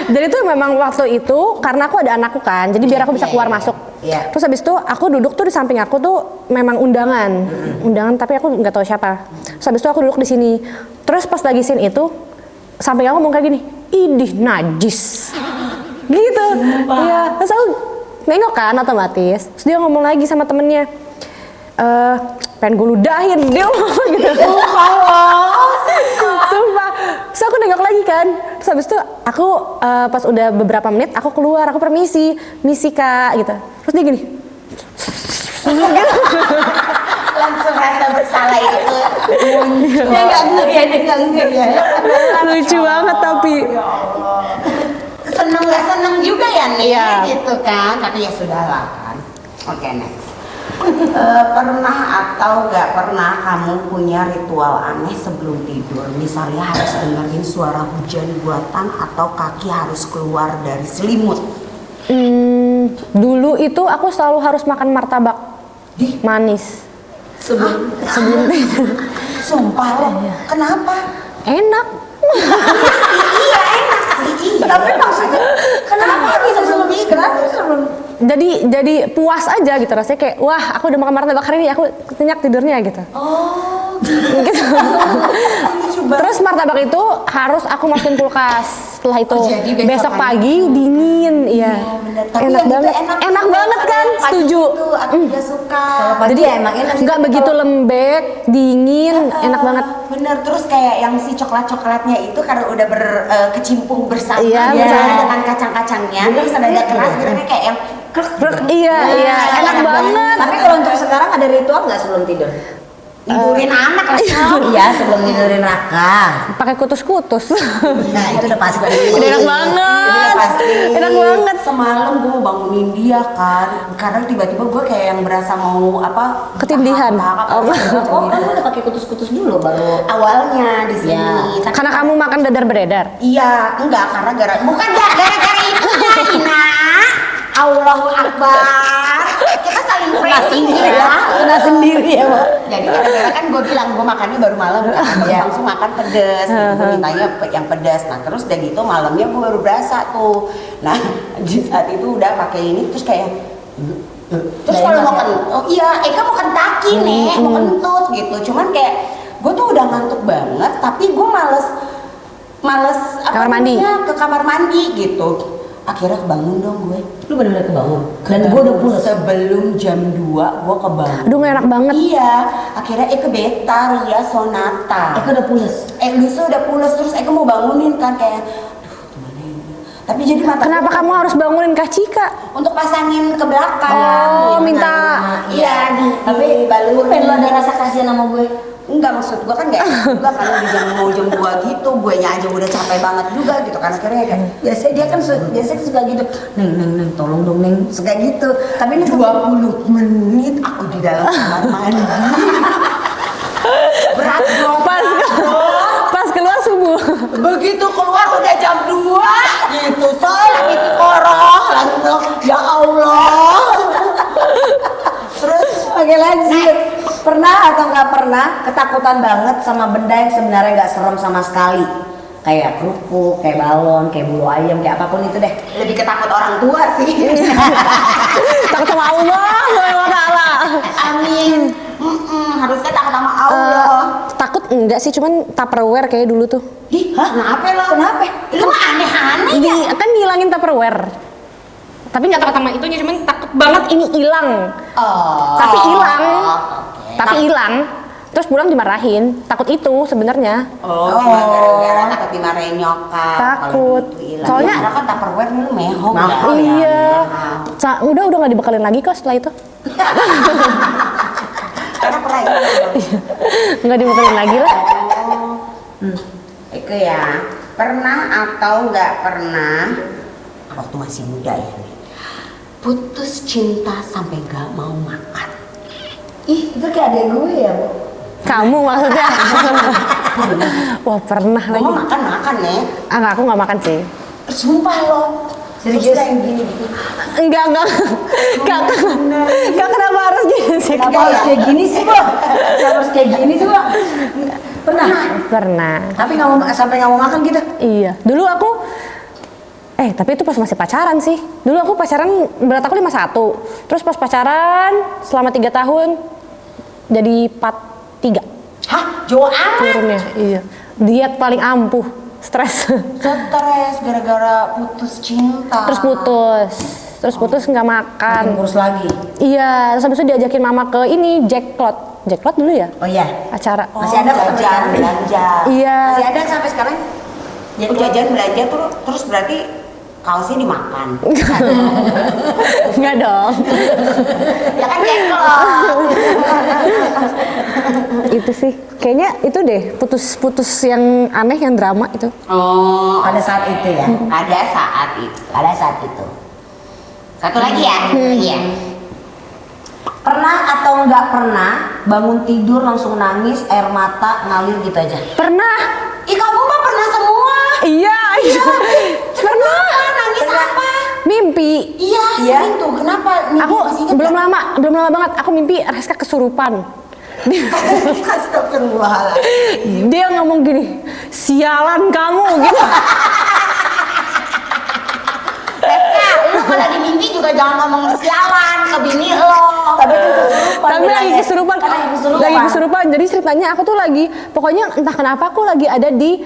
Jadi tuh memang waktu itu karena aku ada anakku kan, jadi biar aku bisa keluar masuk. Iya. Terus habis itu aku duduk tuh di samping aku tuh memang undangan tapi aku nggak tahu siapa. Terus habis itu aku duduk di sini. Terus pas lagi scene itu samping aku ngomong kayak gini, idih najis. Gitu. Iya. Terus aku nengok kan otomatis. Terus dia ngomong lagi sama temennya. Pengen gue ludahin dia ngomong gitu. Sumpah. Terus aku nengok lagi kan. Terus habis itu aku pas udah beberapa menit aku keluar, aku permisi kak gitu. Terus dia gini. Langsung rasa bersalah itu muncul. Dia nggak ngeh ya. Lucu banget tapi. Seneng nggak seneng juga ya nih, Iya. gitu kan. Tapi ya sudahlah kan. Oke, next. Pernah atau nggak pernah kamu punya ritual aneh sebelum tidur? Misalnya harus dengerin suara hujan buatan atau kaki harus keluar dari selimut. Dulu itu aku selalu harus makan martabak manis Sebelum tidur. Sumpah loh. Kenapa? Enak. Iya enak sih. Tapi maksudnya kenapa bisa sebelum tidur? Kenapa sebelum Jadi puas aja gitu rasanya kayak wah aku udah makan martabak hari ini aku nyenyak tidurnya gitu. Oh, Gitu. Terus martabak itu harus aku masukin kulkas. Setelah itu Oh, jadi besok besok pagi dingin, iya. bener. Tapi Enak yang itu banget. Enak banget kan? Pagi Setuju. itu aku juga suka. Jadi nggak begitu lembek, dingin, enak banget. Bener, terus kayak yang si coklat-coklatnya itu karena udah berkecimpung bersama Iya, ya, benar. dengan kacang-kacangnya, terus ada keras gitu kayak yang Iya, iya, enak banget. Tapi kalau untuk sekarang ada ritual nggak sebelum tidur? tidurin anak lah. Iya, sebelum tidurin Raka. Pakai kutus-kutus. Nah itu udah pasti. Enak banget. Itu udah pasti. Enak banget. Semalam gue mau bangunin dia kan, karena tiba-tiba gue kayak yang berasa mau apa? Ketindihan. Oh, Oh, kamu udah pakai kutus-kutus dulu baru. awalnya di sini. Ya. Tapi Karena kamu makan dadar beredar. iya, enggak karena bukan gara-gara itu Ina. Allahu Akbar. Kita saling framing ya. Kena sendiri ya, Mbak. Jadi gara-gara kan gue bilang gue makannya baru malam kan, terus langsung makan pedes. Gue mintanya yang pedas. Nah terus udah gitu malamnya gue baru berasa tuh. Nah di saat itu udah pakai ini terus kayak terus kalau mau oh iya Eka mau kentaki nih, mau kentut gitu. Cuman kayak gue tuh udah ngantuk banget, tapi gue males Kamar mandi. ke kamar mandi gitu. Akhirnya kebangun dong gue. Lu benar-benar kebangun. Dan gue udah pulas. Sebelum jam 2 gue kebangun. Aduh nggak enak banget. Iya, akhirnya Eka beta Ria Sonata. Eka udah pulas. Lusa udah pulas terus Eka mau bangunin kan kayak aduh gimana ini. Tapi jadi mata Kenapa gue kamu harus bangunin Kak Cika? untuk pasangin ke belakang. Oh, Gimana? minta. Iya, Tapi balur. pengen lo ada rasa kasihan sama gue. Enggak, maksud gue kan gak enak juga karena di jam 2 gitu, gue nya aja udah capek banget juga gitu kan. Akhirnya kayak biasanya dia kan biasanya suka gitu, neng tolong dong neng, suka gitu. Tapi ini 20 menit aku di dalam kamar mandi. Berat dong. Pas keluar subuh. Begitu keluar udah jam 2 gitu, soalnya istiqoroh langsung ya Allah. Terus Oke lanjut. Pernah atau nggak pernah ketakutan banget sama benda yang sebenarnya nggak serem sama sekali? Kayak kerupuk, kayak balon, kayak bulu ayam, kayak apapun itu deh. lebih ketakut orang tua sih. Takut sama Allah subhanahu wa ta'ala. Amin. Harusnya takut sama Allah. Takut enggak sih, cuman Tupperware kayak dulu tuh. Ih, kenapa lo? Kenapa? Itu mah aneh-aneh ya. Kan ngilangin Tupperware. Tapi nggak takut sama itunya, cuman takut banget ini hilang. Oh. Tapi hilang. Oke. Tapi hilang. Terus pulang dimarahin. Takut itu sebenarnya. Oh, cuma gara-gara takut dimarahin nyokap. Takut. Kalau gitu hilang. Soalnya- karena kan Tupperware dulu mehong ya. Mahal. Iya. Mahal. Udah nggak dibekalin lagi kok setelah itu. Karena pernah itu. Nggak dibekalin lagi lah. Itu ya. Pernah atau nggak pernah waktu masih muda ya nih, putus cinta sampai nggak mau makan. Ih, itu kayak adek gue ya, Bu. Kamu maksudnya? Wah pernah Gue lagi. mau makan ya. Enggak, aku nggak makan sih. Sumpah lo. Serius yang gini gitu. Enggak. Kak, kenapa harus gini sih? Kenapa harus kayak gini sih, Bo? Kenapa harus kayak gini sih, Bo? Pernah. Tapi sampai nggak mau makan gitu. Iya. Dulu aku tapi itu pas masih pacaran sih. Dulu aku pacaran, berat aku 51. Terus pas pacaran selama 3 tahun jadi 43 Hah? Jauh amat? turunnya. Iya. Diet paling ampuh, stres. Stres gara-gara putus cinta. Terus putus nggak makan. Makin kurus lagi. Iya, terus habis itu diajakin mama ke ini Jackpot dulu ya? Oh iya. Acara. Masih ada kok jajan belanja. Iya. Masih ada sampai sekarang. Jajan belanja terus berarti kaosnya dimakan. Enggak dong. Ya kan Jackpot. Itu sih. Kayaknya itu deh putus yang aneh, yang drama itu. Oh, pada saat itu ya. Pada saat itu. Satu lagi ya. Iya. Pernah atau nggak pernah bangun tidur langsung nangis, air mata ngalir gitu aja? Pernah. Ih, kamu mah pernah semua. Iya. Pernah. Nangis apa? Mimpi. Iya, sering tuh. Kenapa? Mimpi Aku masih ingat belum nggak? lama banget. Aku mimpi Reska kesurupan. Astagfirullahaladzim. Dia ngomong gini, sialan kamu gitu. Reska, lu kalau di mimpi juga jangan ngomong sialan ke bini lo. Tapi itu kesurupan. Tapi lagi kesurupan. Jadi ceritanya aku tuh lagi, pokoknya entah kenapa aku lagi ada di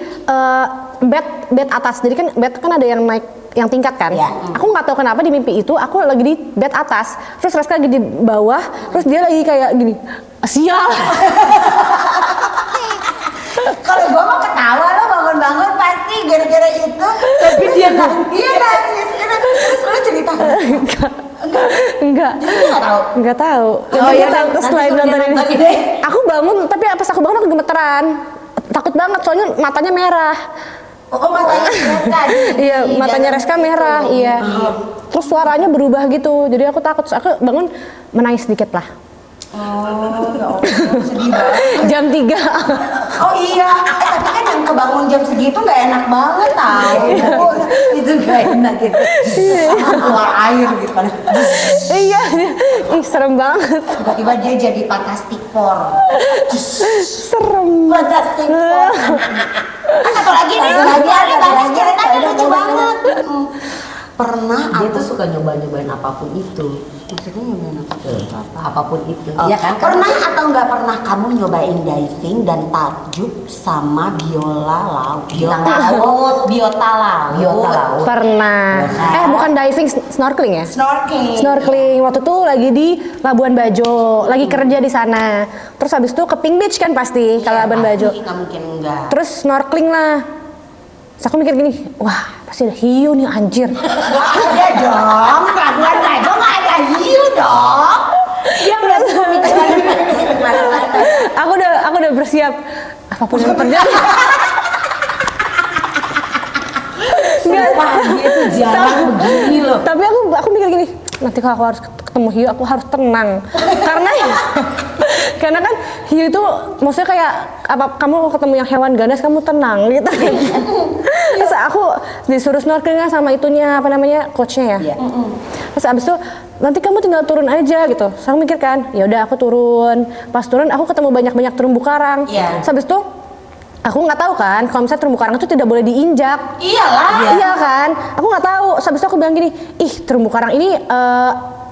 bed atas. Jadi kan bed kan ada yang naik, yang tingkat kan. Ya. Aku nggak tahu kenapa di mimpi itu aku lagi di bed atas. Terus Reska lagi di bawah. Terus dia lagi kayak gini, sial. Kalau gua mau ketawa lo bangun-bangun pasti gara-gara itu. Tapi dia nangis. Terus lo cerita. Enggak. Jadi dia nggak tahu. Nggak tahu. Oh iya, Terus nanti selain suruh dia nonton nonton ini, deh. aku bangun, tapi pas aku bangun aku gemeteran. Takut banget soalnya matanya merah. Oh, matanya Reska. Iya, matanya Reska merah, iya. Terus suaranya berubah gitu. Jadi aku takut. Terus aku bangun menangis sedikit lah. Oh, ya Allah, sedih banget. Jam 3. Oh iya, tapi kan yang kebangun jam segitu nggak enak banget tau. Itu nggak enak gitu. Keluar air gitu kan. Iya, ih serem banget. Tiba-tiba dia jadi fantastic four. Serem. Fantastic four. Satu lagi nih, banyak ceritanya lucu banget. Pernah Dia aku tuh suka nyobain apapun itu. maksudnya nyobain apa? Apapun itu. Oh, Iya kan? pernah atau nggak pernah kamu nyobain diving dan takjub sama biola laut? Biota laut. Pernah. Bukan diving, snorkeling ya? Snorkeling. Waktu itu lagi di Labuan Bajo, lagi kerja di sana. Terus habis itu ke Pink Beach kan pasti kalau Labuan Bajo. Nggak mungkin enggak. Terus snorkeling lah. Terus aku mikir gini, wah pasti ada hiu nih anjir. Ada dong, Labuan Bajo nggak ada hiu dong. Dia berarti aku udah bersiap apapun yang terjadi. Wah, dia tuh jarang begini loh. Tapi aku mikir gini, nanti kalau aku harus ketemu hiu aku harus tenang. Karena kan hiu itu maksudnya kayak kamu ketemu yang hewan ganas kamu tenang gitu. Terus aku disuruh snorkeling sama itunya coachnya ya. Terus abis itu nanti kamu tinggal turun aja gitu. Terus aku mikir kan, ya udah aku turun. Pas turun aku ketemu banyak terumbu karang. Terus abis itu aku nggak tahu kan kalau misalnya terumbu karang itu tidak boleh diinjak. Iyalah. Iya kan, aku nggak tahu. Terus abis itu aku bilang gini, ih terumbu karang ini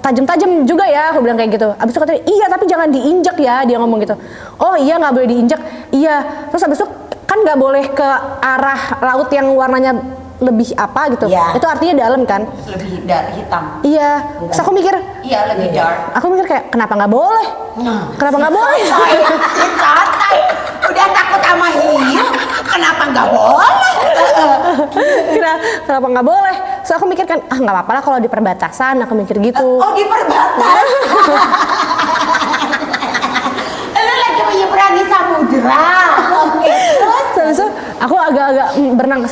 tajam-tajam juga ya, aku bilang kayak gitu. Abis itu katanya, iya tapi jangan diinjak ya, dia ngomong gitu. Oh iya nggak boleh diinjak, iya. Terus abis itu kan nggak boleh ke arah laut yang warnanya lebih apa gitu. Itu artinya dalam kan? Lebih hitam. Iya. Terus aku mikir, Iya lebih dark. aku mikir kayak kenapa nggak boleh? Kenapa nggak boleh? Santai. Udah takut sama hiu, kenapa nggak boleh? Kenapa nggak boleh? So aku mikir kan, nggak apa-apa lah kalau di perbatasan, aku mikir gitu. Oh di perbatasan. Lu lagi menyeberangi samudra. Oke. Terus aku agak-agak berenang ke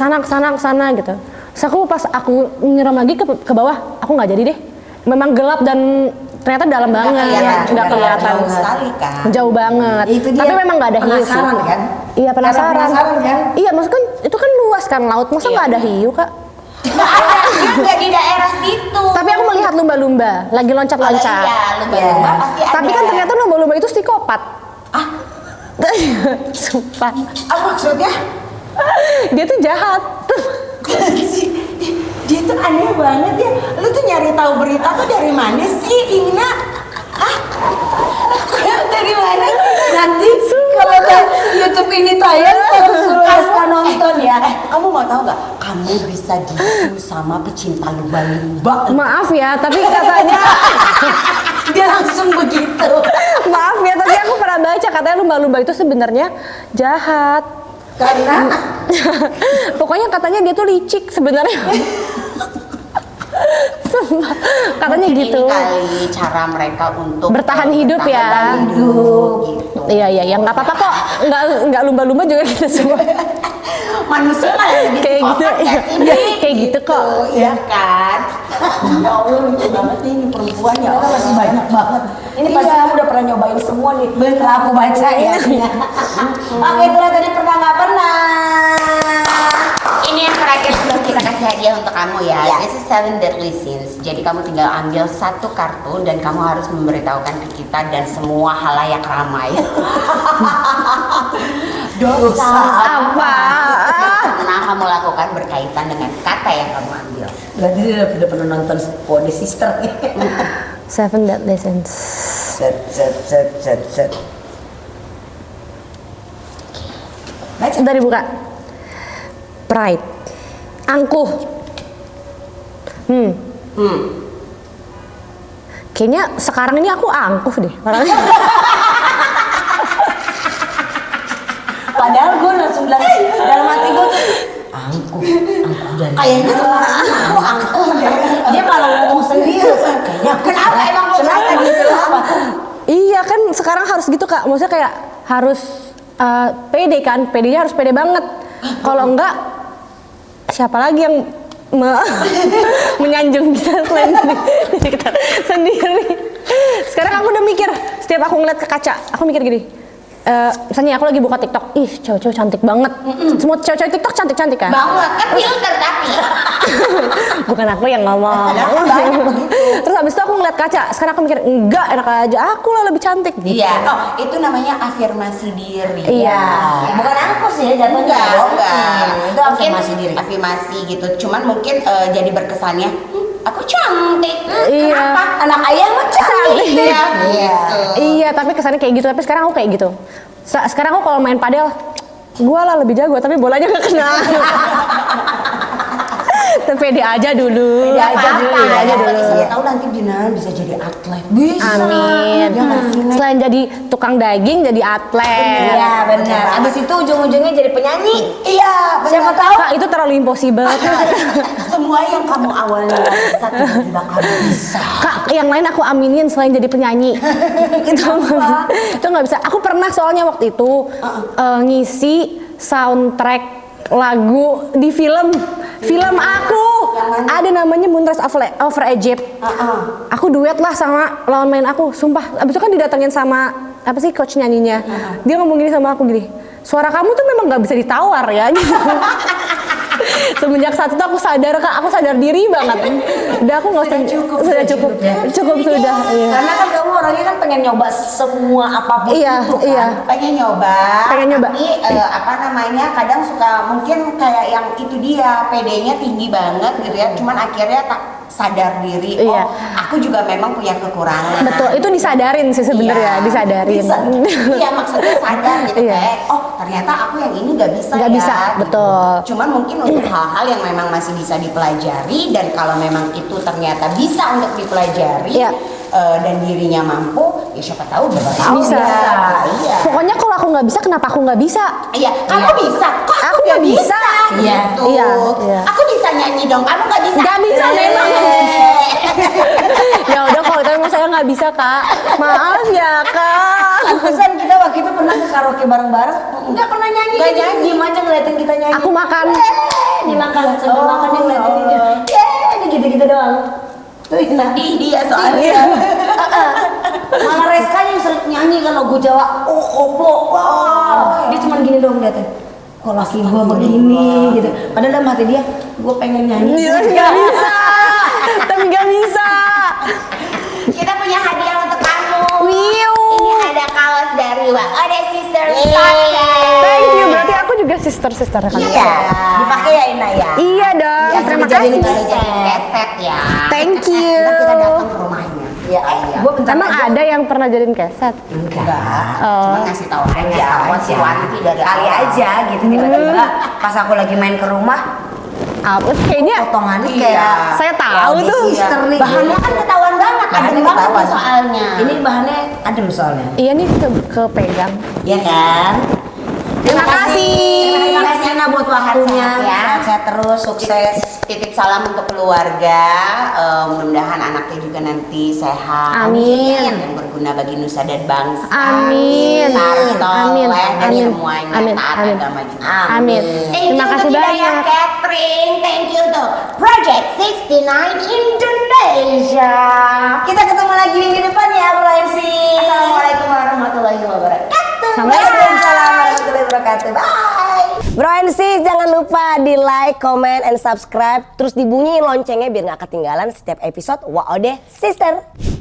sana gitu. Terus pas aku nyiram lagi ke bawah, aku nggak jadi deh. Memang gelap dan ternyata dalam banget, nggak kelihatan. Jauh sekali kan. Jauh banget. Itu dia Tapi memang nggak ada hiu sih. penasaran kan? Iya penasaran. Penasaran kan? Iya maksudnya kan itu kan luas kan laut, masa nggak ada hiu kak? Nggak ada, dia nggak di daerah situ. Tapi aku melihat lumba-lumba lagi loncat-loncat. Iya, lumba-lumba pasti ada. Tapi kan ternyata lumba-lumba itu psikopat. Ah, Sumpah. maksudnya? Dia tuh jahat. Dia tuh aneh banget ya. Lu tuh nyari tahu berita tuh dari mana sih, Ina? Ah, dari mana sih? Nanti kalau YouTube ini tayang, tolong suruh Aska nonton ya. Kamu mau tahu nggak? Kamu bisa disu sama pecinta lumba-lumba. Maaf ya, tapi katanya Dia langsung begitu. maaf ya, tapi aku pernah baca katanya lumba-lumba itu sebenarnya jahat. Karena Pokoknya katanya dia tuh licik sebenarnya. Sumpah. Katanya mungkin gitu. ini kali cara mereka untuk Bertahan hidup ya. bertahan hidup gitu. Iya iya, ya nggak apa-apa kok. Nggak lumba-lumba juga kita semua. Manusia malah lebih Kayak gitu, psikopat iya. ya sih. Kayak gitu kok. Iya kan? Ya Allah, lucu banget nih ini perempuan ya. Allah masih banyak banget. Ini pasti kamu udah pernah nyobain semua nih. Setelah aku baca ya. Oke, itulah tadi pernah nggak pernah. Ini yang terakhir sebelum kita kasih hadiah untuk kamu ya. This is 7 deadly sins. Jadi kamu tinggal ambil satu kartu dan kamu harus memberitahukan ke kita dan semua halayak ramai. Dosa Apa? pernah kamu lakukan berkaitan dengan kata yang kamu ambil? Berarti dia udah pernah nonton Kode Sister nih. 7 Deadly Sins. Set. Baca. Udah dibuka. Pride. Angkuh. Kayaknya sekarang ini aku angkuh deh. Padahal gue langsung bilang dalam hati gue tuh angkuh dari Kayaknya semua aku angkuh deh. dia malah ngomong sendiri. Kayaknya Kenapa emang lo kenapa merasa gitu? gitu? Iya kan sekarang harus gitu Kak. Maksudnya kayak harus pede kan. Pedenya harus pede banget. Kalau enggak siapa lagi yang menyanjung kita selain diri kita sendiri. Sekarang aku udah mikir setiap aku ngeliat ke kaca, aku mikir gini. Misalnya aku lagi buka TikTok, ih cewek-cewek cantik banget. Semua cewek-cewek TikTok cantik-cantik kan? Banget kan filter tapi. Bukan aku yang ngomong. Terus habis itu aku ngeliat kaca, sekarang aku mikir enggak, enak aja aku lah lebih cantik gitu. Iya, itu namanya afirmasi diri. Iya. Bukan aku sih ya jatuhnya. Enggak. Itu afirmasi diri. Afirmasi gitu. Cuman mungkin jadi berkesannya, aku cantik. Iya. Kenapa? Anak ayah mah cantik. Iya. Gitu. Iya, tapi kesannya kayak gitu. Tapi sekarang aku kayak gitu. Sekarang aku kalau main padel, gua lah lebih jago, tapi bolanya nggak kena. Tapi pede aja dulu. Pede aja dulu ya. Siapa tahu nanti Dinan bisa jadi atlet. Bisa. Amin. Ya nggak sih, Nek? Selain jadi tukang daging, jadi atlet. Iya benar. Abis itu ujung-ujungnya jadi penyanyi. Iya, Siapa benar. tahu? Kak, itu terlalu impossible. Semua yang kamu awalnya nggak bisa tiba-tiba kamu bisa. Kak, yang lain aku aminin selain jadi penyanyi. Itu nggak bisa. Aku pernah soalnya waktu itu ngisi soundtrack lagu di film aku. Ada namanya Moonrise Over Egypt. Aku duet lah sama lawan main aku. Sumpah. Abis itu kan didatengin sama apa sih coach nyanyinya. Dia ngomong gini sama aku gini. Suara kamu tuh memang nggak bisa ditawar ya. Semenjak saat itu aku sadar Kak, aku sadar diri banget. Udah aku nggak usah sudah cukup sudah. Iya. Karena kan kamu orangnya kan pengen nyoba semua apapun Iya, itu kan. iya. Pengen nyoba. Tapi apa namanya? Kadang suka mungkin kayak yang itu dia PD-nya tinggi banget gitu ya. Cuman akhirnya tak sadar diri. Iya. Oh, aku juga memang punya kekurangan. Betul, itu disadarin sih sebenarnya, Iya, disadarin. Iya, maksudnya sadar gitu Iya. kayak, oh ternyata aku yang ini nggak bisa Nggak ya. bisa, gitu. betul. Cuman mungkin untuk hal-hal yang memang masih bisa dipelajari dan kalau memang itu ternyata bisa untuk dipelajari Iya. dan dirinya mampu, ya siapa tahu udah tahu Bisa. Iya. Pokoknya kalau aku nggak bisa, kenapa aku nggak bisa? Iya, kamu bisa. Kok Aku nggak bisa. Iya. Gitu. Iya, iya. Aku bisa nyanyi dong, kamu nggak bisa. Nggak bisa memang. Ya udah kalau itu emang saya nggak bisa Kak. Maaf ya Kak. Pesan kita waktu itu pernah ke karaoke bareng-bareng. Nggak pernah nyanyi. Gak nyanyi, diem aja ngeliatin kita nyanyi. Aku makan. Dimakan sambil makan yang ngeliatin dia. Ini gitu-gitu doang. Tuh Sedih dia soalnya. Iya. Malah Reska yang sering nyanyi kan lagu Jawa. Oh, koplo. Dia cuma gini doang liatin. kok laki gue begini gitu. Padahal dalam hati dia, gue pengen nyanyi. Nggak bisa, tapi nggak bisa. Kita punya hadiah untuk kamu. Wiu. Ini ada kaos dari Ode Sister Thank you, berarti aku juga sister-sister kan? Iya, dipakai ya Ina ya. Iya dong, Yang terima dijadiin kasih. keset ya. Thank you. Ntar kita datang ke rumahnya. Ya, gue bentar Emang aja. ada yang pernah jadiin keset? Enggak. Cuma ngasih tahu aja buat si Wanti dari Kali awal. aja gitu tiba-tiba pas aku lagi main ke rumah, Apa? Kayaknya potongannya kayak saya tahu Ode tuh. Sister nih. Bahannya kan ketahuan banget, Bahannya adem banget ketahuan. tuh soalnya. Ini bahannya adem soalnya. Iya nih kepegang. Iya kan? Terima kasih. Terima kasih Ana buat waktunya. Sehat-sehat ya. Sehat-sehat terus, sukses. Titip salam untuk keluarga. Mudah-mudahan anaknya juga nanti sehat. Amin. Yang berguna bagi nusa dan bangsa. Amin. Amin. Amin. Dan Amin. semuanya Amin. taat Amin. agama juga. Amin. Thank Terima you kasih untuk Hidayah banyak. Catering. Thank you to Project 69 Indonesia. Kita ketemu lagi minggu depan ya, Bro MC. Assalamualaikum warahmatullahi wabarakatuh. Waalaikumsalam warahmatullahi wabarakatuh. Bye. Bro and sis, jangan lupa di like, comment, and subscribe. Terus dibunyiin loncengnya biar gak ketinggalan setiap episode Wa Ode Sister.